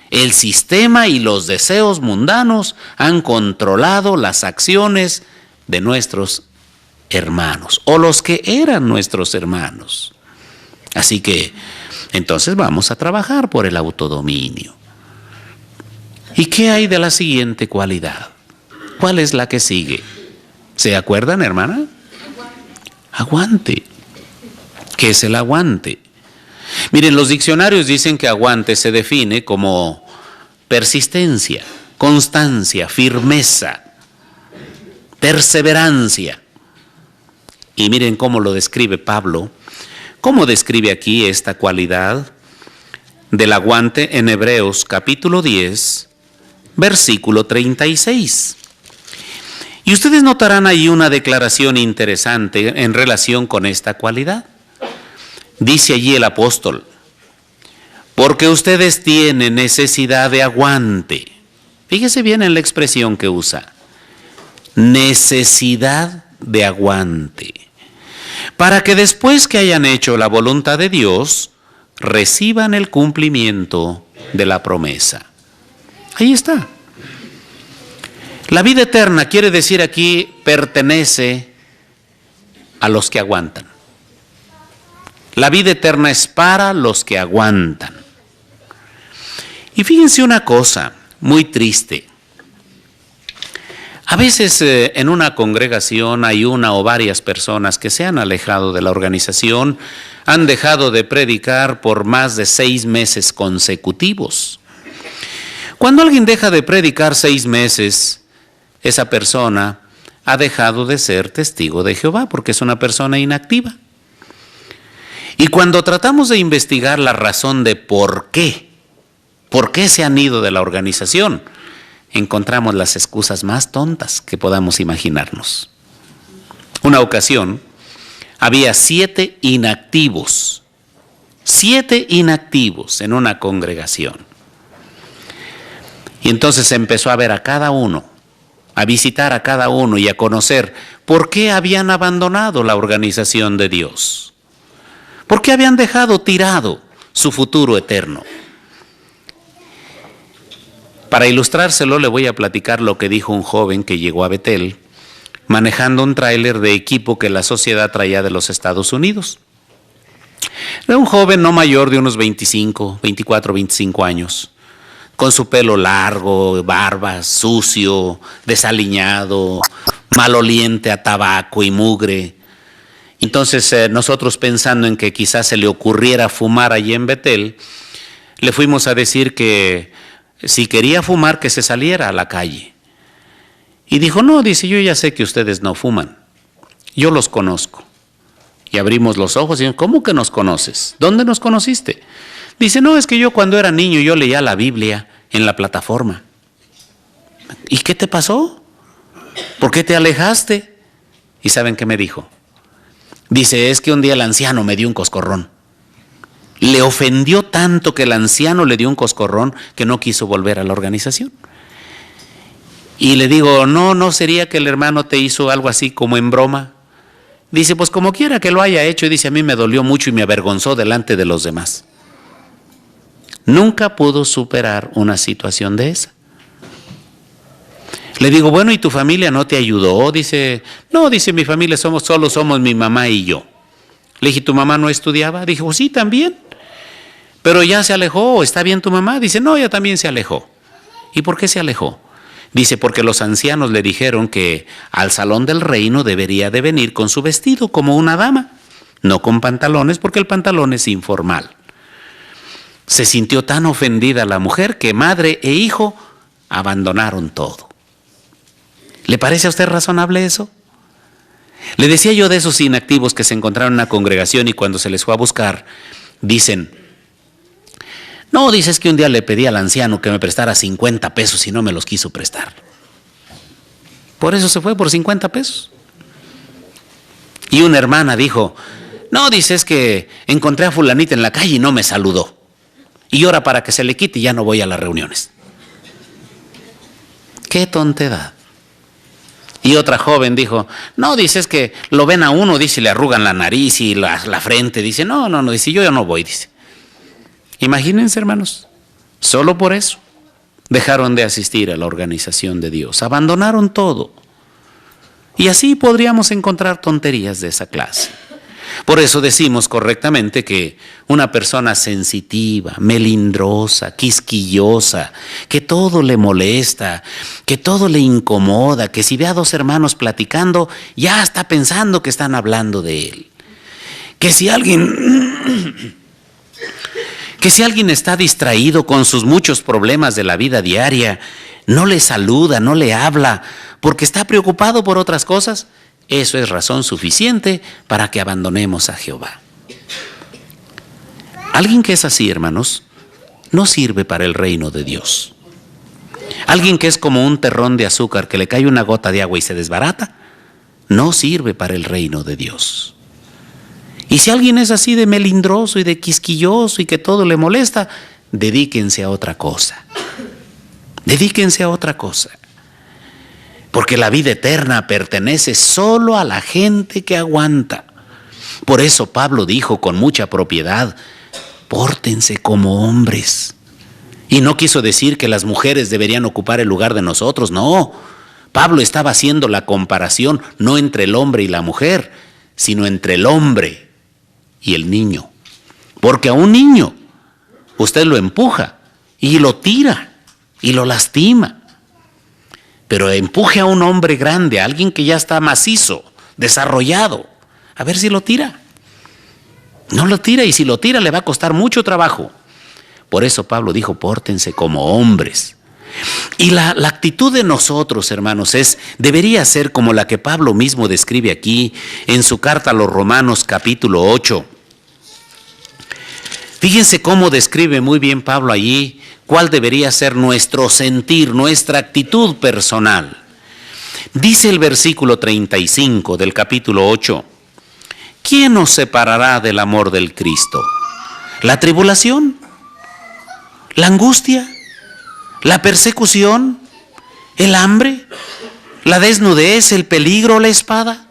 el sistema y los deseos mundanos han controlado las acciones de nuestros hermanos, o los que eran nuestros hermanos. Así que, entonces vamos a trabajar por el autodominio. ¿Y qué hay de la siguiente cualidad? ¿Cuál es la que sigue? ¿Se acuerdan, hermana? Aguante. ¿Qué es el aguante? Miren, los diccionarios dicen que aguante se define como persistencia, constancia, firmeza, perseverancia. Y miren cómo lo describe Pablo. ¿Cómo describe aquí esta cualidad del aguante en Hebreos capítulo 10, versículo 36. Y ustedes notarán ahí una declaración interesante en relación con esta cualidad. Dice allí el apóstol: porque ustedes tienen necesidad de aguante. Fíjese bien en la expresión que usa. Necesidad de aguante. Para que después que hayan hecho la voluntad de Dios, reciban el cumplimiento de la promesa. Ahí está. La vida eterna, quiere decir aquí, pertenece a los que aguantan. La vida eterna es para los que aguantan. Y fíjense una cosa muy triste. A veces en una congregación hay una o varias personas que se han alejado de la organización, han dejado de predicar por más de 6 meses consecutivos. Cuando alguien deja de predicar 6 meses, esa persona ha dejado de ser testigo de Jehová porque es una persona inactiva. Y cuando tratamos de investigar la razón de por qué se han ido de la organización, encontramos las excusas más tontas que podamos imaginarnos. Una ocasión, había 7 inactivos en una congregación. Y entonces se empezó a ver a cada uno, a visitar a cada uno y a conocer por qué habían abandonado la organización de Dios. ¿Por qué habían dejado tirado su futuro eterno? Para ilustrárselo, le voy a platicar lo que dijo un joven que llegó a Betel manejando un tráiler de equipo que la sociedad traía de los Estados Unidos. Era un joven no mayor de unos 24, 25 años, con su pelo largo, barba, sucio, desaliñado, maloliente a tabaco y mugre. Entonces nosotros, pensando en que quizás se le ocurriera fumar allí en Betel, le fuimos a decir que si quería fumar, que se saliera a la calle. Y dijo: no, dice, yo ya sé que ustedes no fuman, yo los conozco. Y abrimos los ojos y dijimos: ¿cómo que nos conoces? ¿Dónde nos conociste? Dice: no, es que yo cuando era niño yo leía la Biblia en la plataforma. ¿Y qué te pasó? ¿Por qué te alejaste? ¿Y saben qué me dijo? Dice: es que un día el anciano me dio un coscorrón. Le ofendió tanto que el anciano le dio un coscorrón que no quiso volver a la organización. Y le digo: ¿no sería que el hermano te hizo algo así como en broma? Dice: pues como quiera que lo haya hecho. Y dice: a mí me dolió mucho y me avergonzó delante de los demás. Nunca pudo superar una situación de esa. Le digo: bueno, ¿y tu familia no te ayudó? Dice: no, dice, mi familia solo somos mi mamá y yo. Le dije: ¿tu mamá no estudiaba? Dijo: pues sí, también. Pero ya se alejó. ¿Está bien tu mamá? Dice: no, ella también se alejó. ¿Y por qué se alejó? Dice: porque los ancianos le dijeron que al salón del reino debería de venir con su vestido como una dama, no con pantalones, porque el pantalón es informal. Se sintió tan ofendida la mujer que madre e hijo abandonaron todo. ¿Le parece a usted razonable eso? Le decía yo de esos inactivos que se encontraron en una congregación y cuando se les fue a buscar, dicen: no, dices que un día le pedí al anciano que me prestara 50 pesos y no me los quiso prestar. Por eso se fue, por 50 pesos. Y una hermana dijo: no, dices que encontré a fulanita en la calle y no me saludó. Y ahora para que se le quite ya no voy a las reuniones. ¡Qué tontedad! Y otra joven dijo: no, dices que lo ven a uno, dice, le arrugan la nariz y la frente. Dice: no, dice, yo ya no voy, dice. Imagínense, hermanos, solo por eso dejaron de asistir a la organización de Dios, abandonaron todo. Y así podríamos encontrar tonterías de esa clase. Por eso decimos correctamente que una persona sensitiva, melindrosa, quisquillosa, que todo le molesta, que todo le incomoda, que si ve a 2 hermanos platicando, ya está pensando que están hablando de él. Que si alguien está distraído con sus muchos problemas de la vida diaria, no le saluda, no le habla, porque está preocupado por otras cosas, eso es razón suficiente para que abandonemos a Jehová. Alguien que es así, hermanos, no sirve para el reino de Dios. Alguien que es como un terrón de azúcar, que le cae una gota de agua y se desbarata, no sirve para el reino de Dios. Y si alguien es así de melindroso y de quisquilloso y que todo le molesta, dedíquense a otra cosa. Dedíquense a otra cosa. Porque la vida eterna pertenece solo a la gente que aguanta. Por eso Pablo dijo con mucha propiedad, pórtense como hombres. Y no quiso decir que las mujeres deberían ocupar el lugar de nosotros, no. Pablo estaba haciendo la comparación no entre el hombre y la mujer, sino entre el hombre y el niño. Porque a un niño usted lo empuja y lo tira y lo lastima. Pero empuje a un hombre grande, a alguien que ya está macizo, desarrollado, a ver si lo tira. No lo tira, y si lo tira le va a costar mucho trabajo. Por eso Pablo dijo, pórtense como hombres. Y la actitud de nosotros, hermanos, debería ser como la que Pablo mismo describe aquí en su carta a los Romanos capítulo 8. Fíjense cómo describe muy bien Pablo allí cuál debería ser nuestro sentir, nuestra actitud personal. Dice el versículo 35 del capítulo 8, ¿quién nos separará del amor del Cristo? ¿La tribulación? ¿La angustia? ¿La persecución? ¿El hambre? ¿La desnudez? ¿El peligro? ¿La espada?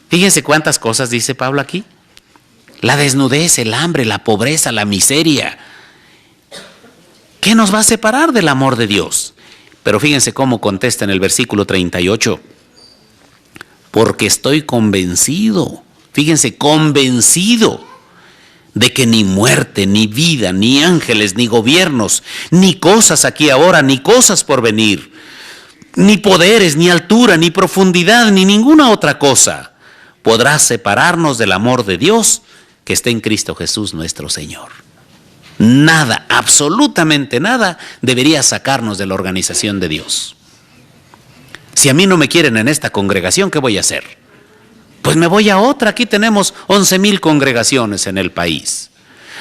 Fíjense cuántas cosas dice Pablo aquí. La desnudez, el hambre, la pobreza, la miseria. ¿Qué nos va a separar del amor de Dios? Pero fíjense cómo contesta en el versículo 38. Porque estoy convencido, fíjense, convencido de que ni muerte, ni vida, ni ángeles, ni gobiernos, ni cosas aquí ahora, ni cosas por venir, ni poderes, ni altura, ni profundidad, ni ninguna otra cosa podrá separarnos del amor de Dios que está en Cristo Jesús nuestro Señor. Nada, absolutamente nada debería sacarnos de la organización de Dios. Si a mí no me quieren en esta congregación, ¿qué voy a hacer? Pues me voy a otra. Aquí tenemos 11,000 congregaciones en el país.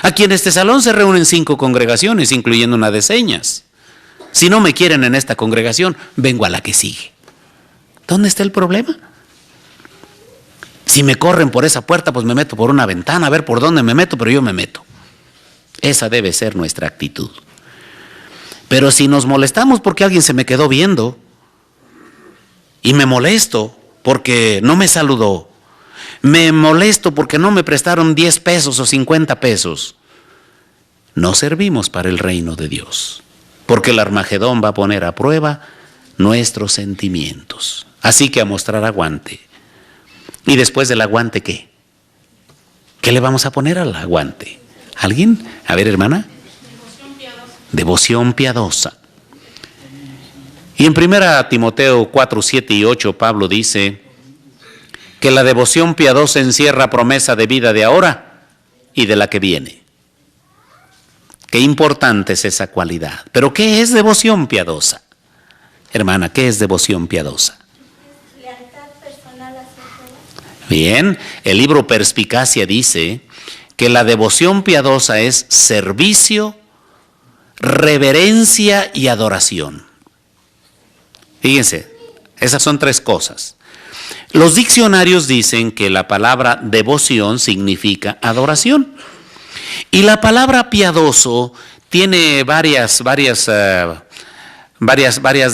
Aquí en este salón se reúnen 5 congregaciones, incluyendo una de señas. Si no me quieren en esta congregación, vengo a la que sigue. ¿Dónde está el problema? Si me corren por esa puerta, pues me meto por una ventana, a ver por dónde me meto, pero yo me meto. Esa debe ser nuestra actitud. Pero si nos molestamos porque alguien se me quedó viendo y me molesto porque no me saludó, me molesto porque no me prestaron 10 pesos o 50 pesos, no servimos para el reino de Dios, porque el Armagedón va a poner a prueba nuestros sentimientos. Así que a mostrar aguante. ¿Y después del aguante qué? ¿Qué le vamos a poner al aguante? ¿Alguien? A ver, hermana. Devoción piadosa. Y en 1 Timoteo 4, 7 y 8, Pablo dice que la devoción piadosa encierra promesa de vida de ahora y de la que viene. Qué importante es esa cualidad. Pero ¿qué es devoción piadosa? Hermana, ¿qué es devoción piadosa? Lealtad personal hacia Dios. Bien, el libro Perspicacia dice que la devoción piadosa es servicio, reverencia y adoración. Fíjense, esas son 3 cosas. Los diccionarios dicen que la palabra devoción significa adoración. Y la palabra piadoso tiene varias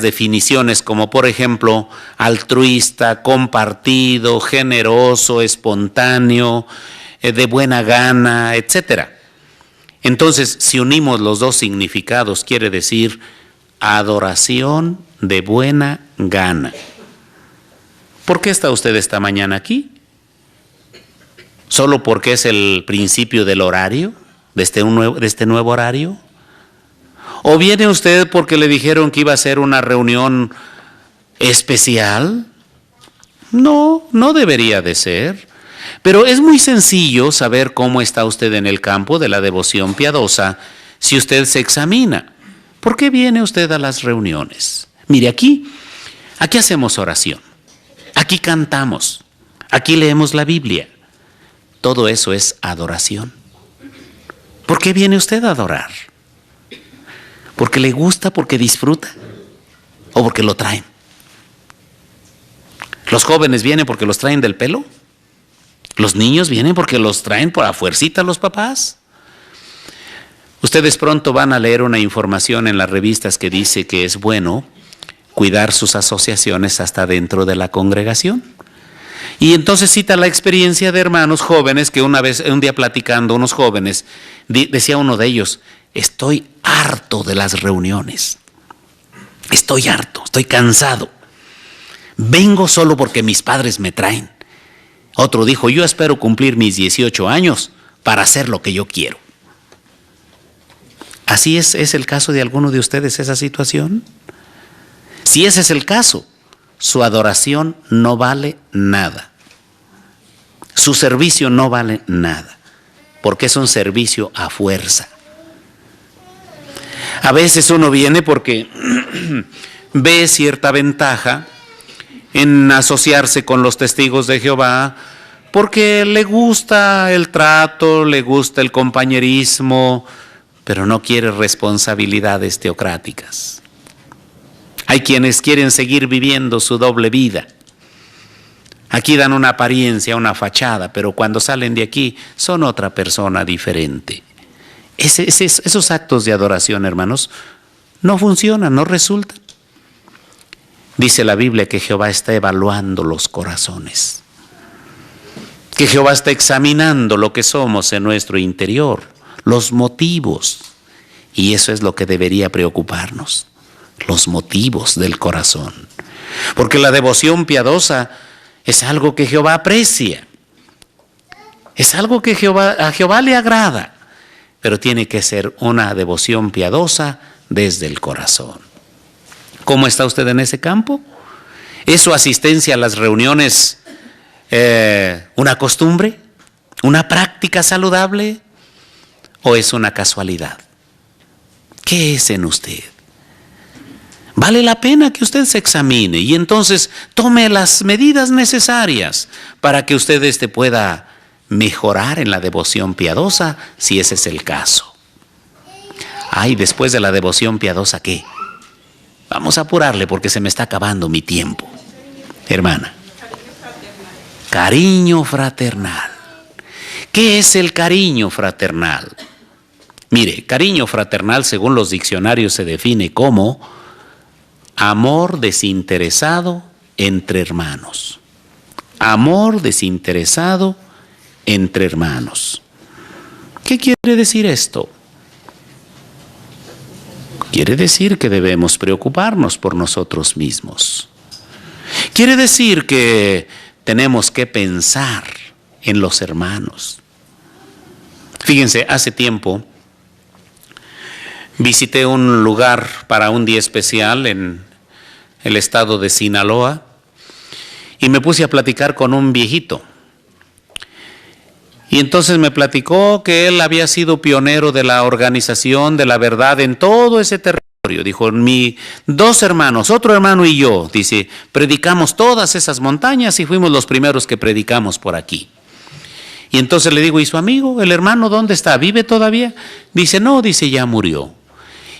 definiciones, como por ejemplo altruista, compartido, generoso, espontáneo, de buena gana, etc. Entonces, si unimos los 2 significados, quiere decir adoración de buena gana. ¿Por qué está usted esta mañana aquí? ¿Solo porque es el principio del horario, de este nuevo horario? ¿O viene usted porque le dijeron que iba a ser una reunión especial? No, no debería de ser. Pero es muy sencillo saber cómo está usted en el campo de la devoción piadosa si usted se examina. ¿Por qué viene usted a las reuniones? Mire, aquí hacemos oración, aquí cantamos, aquí leemos la Biblia. Todo eso es adoración. ¿Por qué viene usted a adorar? ¿Porque le gusta, porque disfruta o porque lo traen? ¿Los jóvenes vienen porque los traen del pelo? ¿Los niños vienen porque los traen por a fuercita los papás? Ustedes pronto van a leer una información en las revistas que dice que es bueno cuidar sus asociaciones hasta dentro de la congregación. Y entonces cita la experiencia de hermanos jóvenes que un día platicando, unos jóvenes, decía uno de ellos: estoy harto de las reuniones. Estoy harto, estoy cansado. Vengo solo porque mis padres me traen. Otro dijo: yo espero cumplir mis 18 años para hacer lo que yo quiero. ¿Así es el caso de alguno de ustedes esa situación? Si ese es el caso, su adoración no vale nada. Su servicio no vale nada, porque es un servicio a fuerza. A veces uno viene porque ve cierta ventaja en asociarse con los testigos de Jehová, porque le gusta el trato, le gusta el compañerismo, pero no quiere responsabilidades teocráticas. Hay quienes quieren seguir viviendo su doble vida. Aquí dan una apariencia, una fachada, pero cuando salen de aquí son otra persona diferente. Esos actos de adoración, hermanos, no funcionan, no resultan. Dice la Biblia que Jehová está evaluando los corazones, que Jehová está examinando lo que somos en nuestro interior, los motivos, y eso es lo que debería preocuparnos, los motivos del corazón, porque la devoción piadosa es algo que Jehová aprecia, es algo que a Jehová le agrada, pero tiene que ser una devoción piadosa desde el corazón. ¿Cómo está usted en ese campo? ¿Es su asistencia a las reuniones una costumbre, una práctica saludable o es una casualidad? ¿Qué es en usted? Vale la pena que usted se examine y entonces tome las medidas necesarias para que usted pueda mejorar en la devoción piadosa, si ese es el caso. Ay, después de la devoción piadosa, ¿qué? Vamos a apurarle porque se me está acabando mi tiempo. Hermana, cariño fraternal. ¿Qué es el cariño fraternal? Mire, cariño fraternal, según los diccionarios, se define como amor desinteresado entre hermanos. Amor desinteresado entre hermanos. ¿Qué quiere decir esto? Quiere decir que debemos preocuparnos por nosotros mismos. Quiere decir que tenemos que pensar en los hermanos. Fíjense, hace tiempo visité un lugar para un día especial en el estado de Sinaloa y me puse a platicar con un viejito. Y entonces me platicó que él había sido pionero de la organización de la verdad en todo ese territorio. Dijo, dos hermanos, otro hermano y yo, dice, predicamos todas esas montañas y fuimos los primeros que predicamos por aquí. Y entonces le digo, ¿y su amigo, el hermano, dónde está? ¿Vive todavía? Dice, no, dice, ya murió.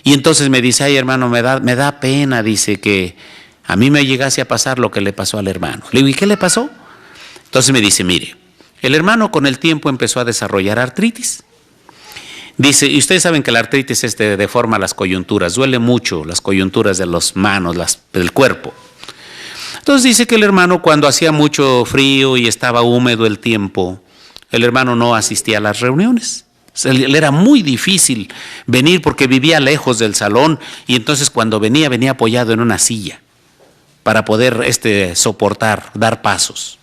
Y entonces me dice, ay hermano, me da pena, dice, que a mí me llegase a pasar lo que le pasó al hermano. Le digo, ¿y qué le pasó? Entonces me dice, mire, el hermano con el tiempo empezó a desarrollar artritis. Dice, y ustedes saben que la artritis deforma las coyunturas, duele mucho las coyunturas de las manos, del cuerpo. Entonces dice que el hermano cuando hacía mucho frío y estaba húmedo el tiempo, el hermano no asistía a las reuniones. Le era muy difícil venir porque vivía lejos del salón y entonces cuando venía apoyado en una silla para poder soportar, dar pasos.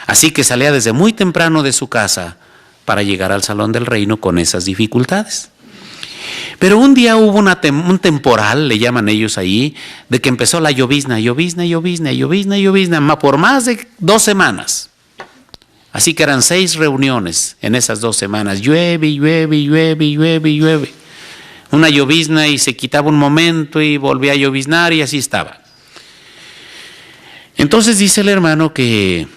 Así que salía desde muy temprano de su casa para llegar al Salón del Reino con esas dificultades. Pero un día hubo un temporal, le llaman ellos ahí, de que empezó la llovizna por más de 2 semanas. Así que eran 6 reuniones en esas 2 semanas. Llueve. Una llovizna y se quitaba un momento y volvía a lloviznar y así estaba. Entonces dice el hermano que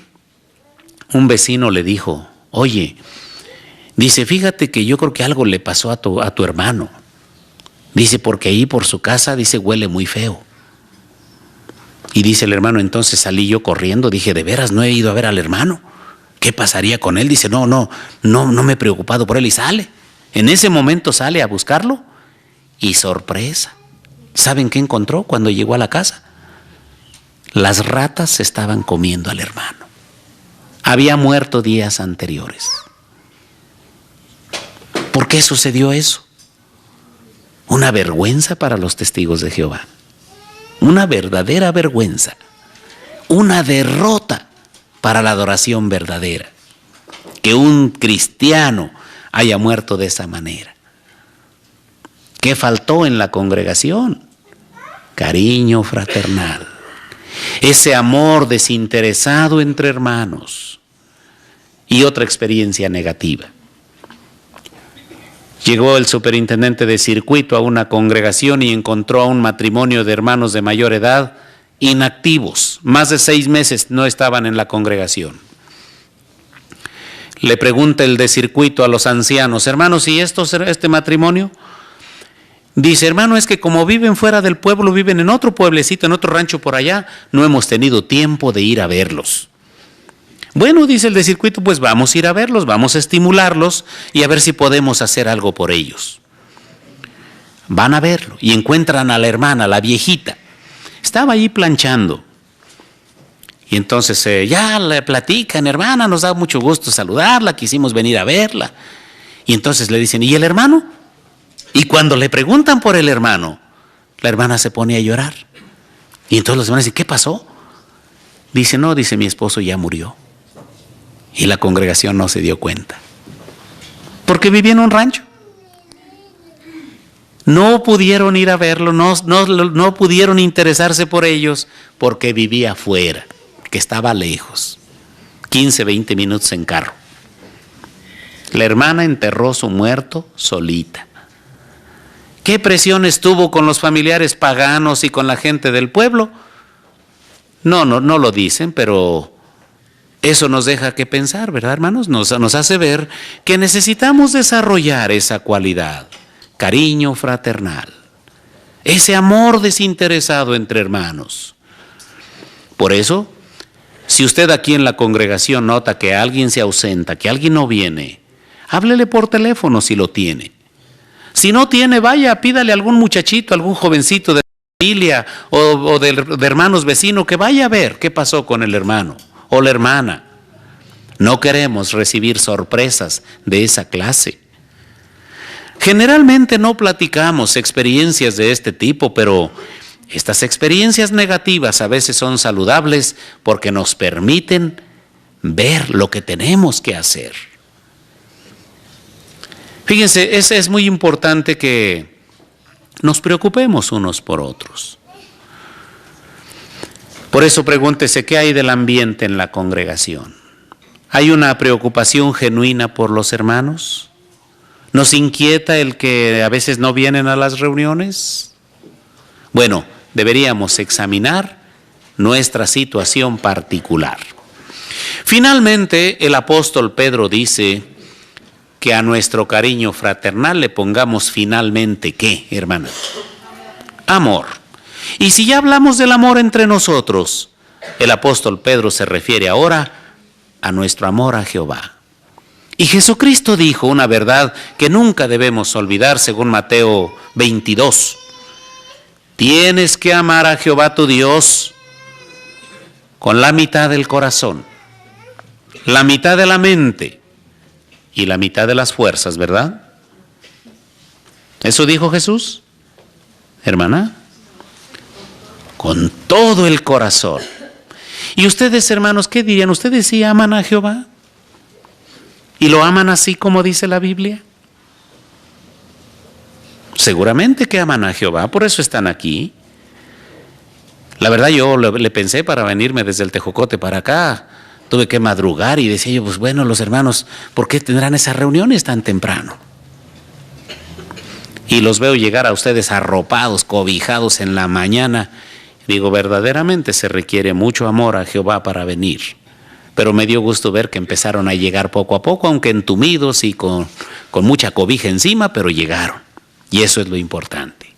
un vecino le dijo, oye, dice, fíjate que yo creo que algo le pasó a tu hermano. Dice, porque ahí por su casa, dice, huele muy feo. Y dice el hermano, entonces salí yo corriendo, dije, ¿de veras no he ido a ver al hermano? ¿Qué pasaría con él? Dice, no me he preocupado por él. Y sale. En ese momento sale a buscarlo y sorpresa. ¿Saben qué encontró cuando llegó a la casa? Las ratas se estaban comiendo al hermano. Había muerto días anteriores. ¿Por qué sucedió eso? Una vergüenza para los testigos de Jehová. Una verdadera vergüenza. Una derrota para la adoración verdadera. Que un cristiano haya muerto de esa manera. ¿Qué faltó en la congregación? Cariño fraternal. Ese amor desinteresado entre hermanos. Y otra experiencia negativa. Llegó el superintendente de circuito a una congregación y encontró a un matrimonio de hermanos de mayor edad inactivos. Más de 6 meses no estaban en la congregación. Le pregunta el de circuito a los ancianos, hermanos, ¿y este matrimonio? Dice, hermano, es que como viven fuera del pueblo, viven en otro pueblecito, en otro rancho por allá, no hemos tenido tiempo de ir a verlos. Bueno, dice el de circuito, pues vamos a ir a verlos, vamos a estimularlos y a ver si podemos hacer algo por ellos. Van a verlo y encuentran a la hermana, la viejita. Estaba allí planchando. Y entonces ya le platican, hermana, nos da mucho gusto saludarla, quisimos venir a verla. Y entonces le dicen, ¿y el hermano? Y cuando le preguntan por el hermano, la hermana se pone a llorar. Y entonces los hermanos dicen, ¿qué pasó? Dice, no, dice, mi esposo ya murió. Y la congregación no se dio cuenta. Porque vivía en un rancho. No pudieron ir a verlo, no pudieron interesarse por ellos porque vivía afuera, que estaba lejos. 15, 20 minutos en carro. La hermana enterró su muerto solita. ¿Qué presiones tuvo con los familiares paganos y con la gente del pueblo? No lo dicen, pero eso nos deja que pensar, ¿verdad, hermanos? Nos hace ver que necesitamos desarrollar esa cualidad, cariño fraternal, ese amor desinteresado entre hermanos. Por eso, si usted aquí en la congregación nota que alguien se ausenta, que alguien no viene, háblele por teléfono si lo tiene. Si no tiene, vaya, pídale a algún muchachito, algún jovencito de familia o de hermanos vecinos que vaya a ver qué pasó con el hermano o la hermana. No queremos recibir sorpresas de esa clase. Generalmente no platicamos experiencias de este tipo, pero estas experiencias negativas a veces son saludables porque nos permiten ver lo que tenemos que hacer. Fíjense, es muy importante que nos preocupemos unos por otros. Por eso pregúntese, ¿qué hay del ambiente en la congregación? ¿Hay una preocupación genuina por los hermanos? ¿Nos inquieta el que a veces no vienen a las reuniones? Bueno, deberíamos examinar nuestra situación particular. Finalmente, el apóstol Pedro dice que a nuestro cariño fraternal le pongamos finalmente, ¿qué, hermana? Amor. Y si ya hablamos del amor entre nosotros, el apóstol Pedro se refiere ahora a nuestro amor a Jehová. Y Jesucristo dijo una verdad que nunca debemos olvidar según Mateo 22. Tienes que amar a Jehová tu Dios con la mitad del corazón, la mitad de la mente y la mitad de las fuerzas, ¿verdad? ¿Eso dijo Jesús? Hermana, con todo el corazón. ¿Y ustedes, hermanos, qué dirían? ¿Ustedes sí aman a Jehová? ¿Y lo aman así como dice la Biblia? Seguramente que aman a Jehová, por eso están aquí. La verdad yo le pensé para venirme desde el Tejocote para acá. Tuve que madrugar y decía yo, pues bueno, los hermanos, ¿por qué tendrán esas reuniones tan temprano? Y los veo llegar a ustedes arropados, cobijados en la mañana. Digo, verdaderamente se requiere mucho amor a Jehová para venir. Pero me dio gusto ver que empezaron a llegar poco a poco, aunque entumidos y con mucha cobija encima, pero llegaron. Y eso es lo importante.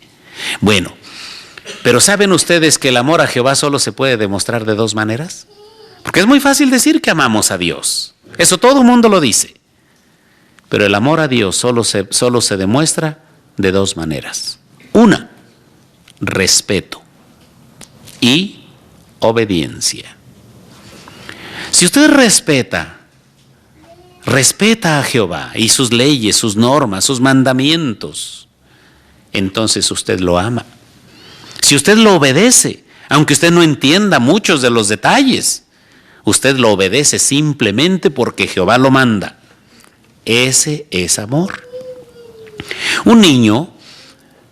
Bueno, pero ¿saben ustedes que el amor a Jehová solo se puede demostrar de dos maneras? Porque es muy fácil decir que amamos a Dios. Eso todo el mundo lo dice. Pero el amor a Dios solo se demuestra de dos maneras. Una, respeto y obediencia. Si usted respeta a Jehová y sus leyes, sus normas, sus mandamientos, entonces usted lo ama. Si usted lo obedece, aunque usted no entienda muchos de los detalles, usted lo obedece simplemente porque Jehová lo manda. Ese es amor. Un niño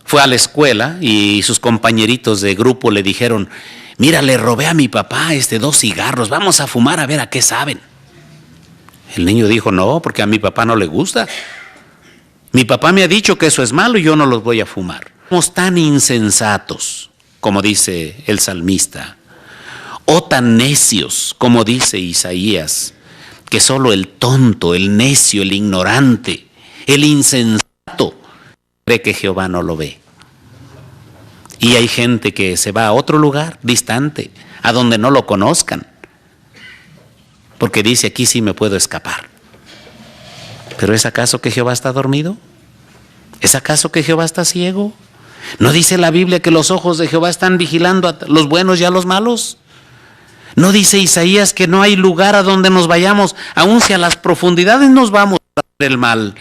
fue a la escuela y sus compañeritos de grupo le dijeron: mira, le robé a mi papá 2 cigarros, vamos a fumar a ver a qué saben. El niño dijo: no, porque a mi papá no le gusta. Mi papá me ha dicho que eso es malo y yo no los voy a fumar. Somos tan insensatos, como dice el salmista, o tan necios, como dice Isaías, que solo el tonto, el necio, el ignorante, el insensato cree que Jehová no lo ve. Y hay gente que se va a otro lugar distante, a donde no lo conozcan, porque dice: aquí sí me puedo escapar. ¿Pero es acaso que Jehová está dormido? ¿Es acaso que Jehová está ciego? ¿No dice la Biblia que los ojos de Jehová están vigilando a los buenos y a los malos? ¿No dice Isaías que no hay lugar a donde nos vayamos, aun si a las profundidades nos vamos a hacer el mal?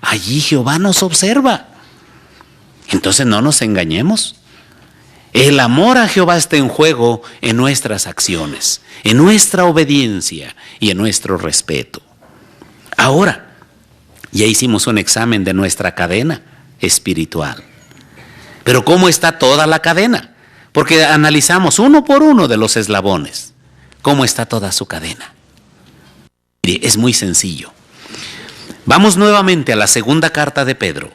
Allí Jehová nos observa. Entonces no nos engañemos. El amor a Jehová está en juego en nuestras acciones, en nuestra obediencia y en nuestro respeto. Ahora, ya hicimos un examen de nuestra cadena espiritual. Pero ¿cómo está toda la cadena? Porque analizamos uno por uno de los eslabones. ¿Cómo está toda su cadena? Mire, es muy sencillo. Vamos nuevamente a la segunda carta de Pedro.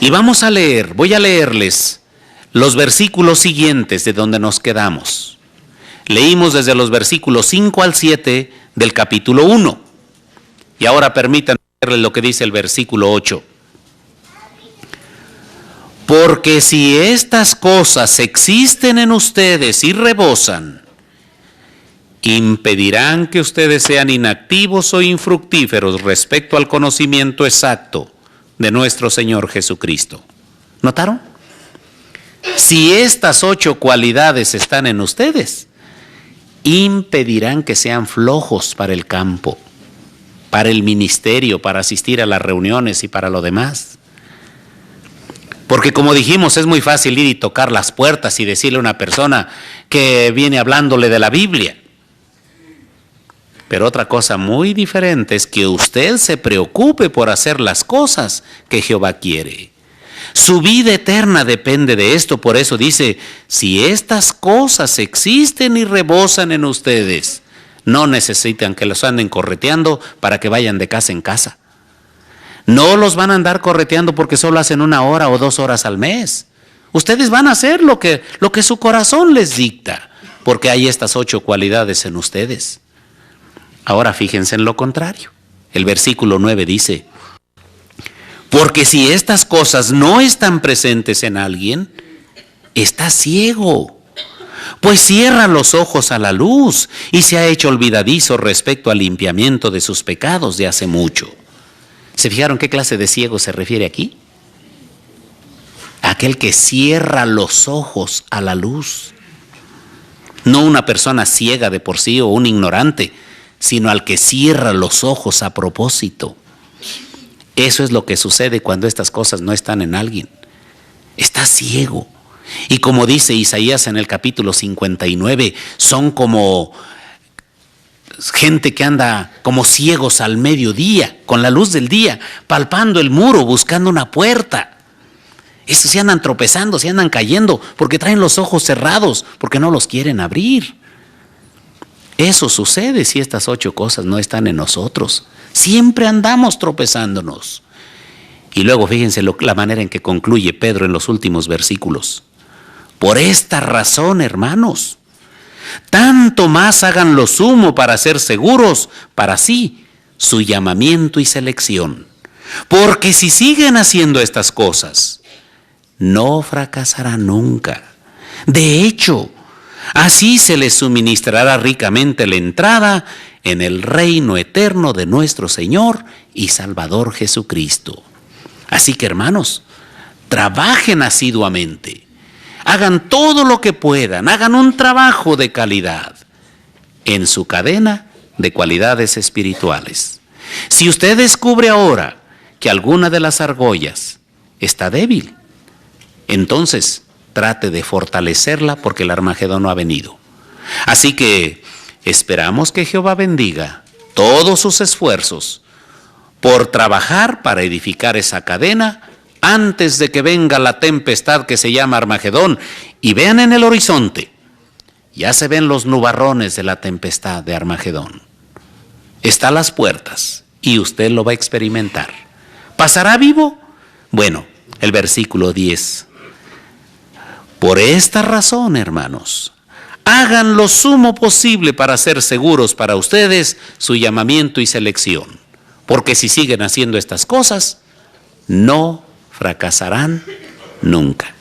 Y vamos a leer, voy a leerles los versículos siguientes de donde nos quedamos. Leímos desde los versículos 5 al 7 del capítulo 1. Y ahora permítanme leerles lo que dice el versículo 8. Porque si estas cosas existen en ustedes y rebosan, impedirán que ustedes sean inactivos o infructíferos respecto al conocimiento exacto de nuestro Señor Jesucristo. ¿Notaron? Si estas 8 cualidades están en ustedes, impedirán que sean flojos para el campo, para el ministerio, para asistir a las reuniones y para lo demás. Porque como dijimos, es muy fácil ir y tocar las puertas y decirle a una persona que viene hablándole de la Biblia. Pero otra cosa muy diferente es que usted se preocupe por hacer las cosas que Jehová quiere. Su vida eterna depende de esto, por eso dice: si estas cosas existen y rebosan en ustedes, no necesitan que los anden correteando para que vayan de casa en casa. No los van a andar correteando porque solo hacen 1 hora o 2 horas al mes. Ustedes van a hacer lo que su corazón les dicta, porque hay estas 8 cualidades en ustedes. Ahora fíjense en lo contrario. El versículo 9 dice: porque si estas cosas no están presentes en alguien, está ciego, pues cierra los ojos a la luz y se ha hecho olvidadizo respecto al limpiamiento de sus pecados de hace mucho. ¿Se fijaron qué clase de ciego se refiere aquí? Aquel que cierra los ojos a la luz. No una persona ciega de por sí o un ignorante, sino al que cierra los ojos a propósito. Eso es lo que sucede cuando estas cosas no están en alguien. Está ciego. Y como dice Isaías en el capítulo 59, son como gente que anda como ciegos al mediodía, con la luz del día, palpando el muro, buscando una puerta. Estos se andan tropezando, se andan cayendo, porque traen los ojos cerrados, porque no los quieren abrir. Eso sucede si estas 8 cosas no están en nosotros. Siempre andamos tropezándonos. Y luego fíjense la manera en que concluye Pedro en los últimos versículos. Por esta razón, hermanos, tanto más hagan lo sumo para ser seguros para sí su llamamiento y selección. Porque si siguen haciendo estas cosas, no fracasará nunca. De hecho, así se les suministrará ricamente la entrada en el reino eterno de nuestro Señor y Salvador Jesucristo. Así que, hermanos, trabajen asiduamente, hagan todo lo que puedan, hagan un trabajo de calidad en su cadena de cualidades espirituales. Si usted descubre ahora que alguna de las argollas está débil, entonces trate de fortalecerla porque el Armagedón no ha venido. Así que esperamos que Jehová bendiga todos sus esfuerzos por trabajar para edificar esa cadena antes de que venga la tempestad que se llama Armagedón. Y vean en el horizonte, ya se ven los nubarrones de la tempestad de Armagedón. Está a las puertas y usted lo va a experimentar. ¿Pasará vivo? Bueno, el versículo 10. Por esta razón, hermanos, hagan lo sumo posible para ser seguros para ustedes su llamamiento y selección. Porque si siguen haciendo estas cosas, no fracasarán nunca.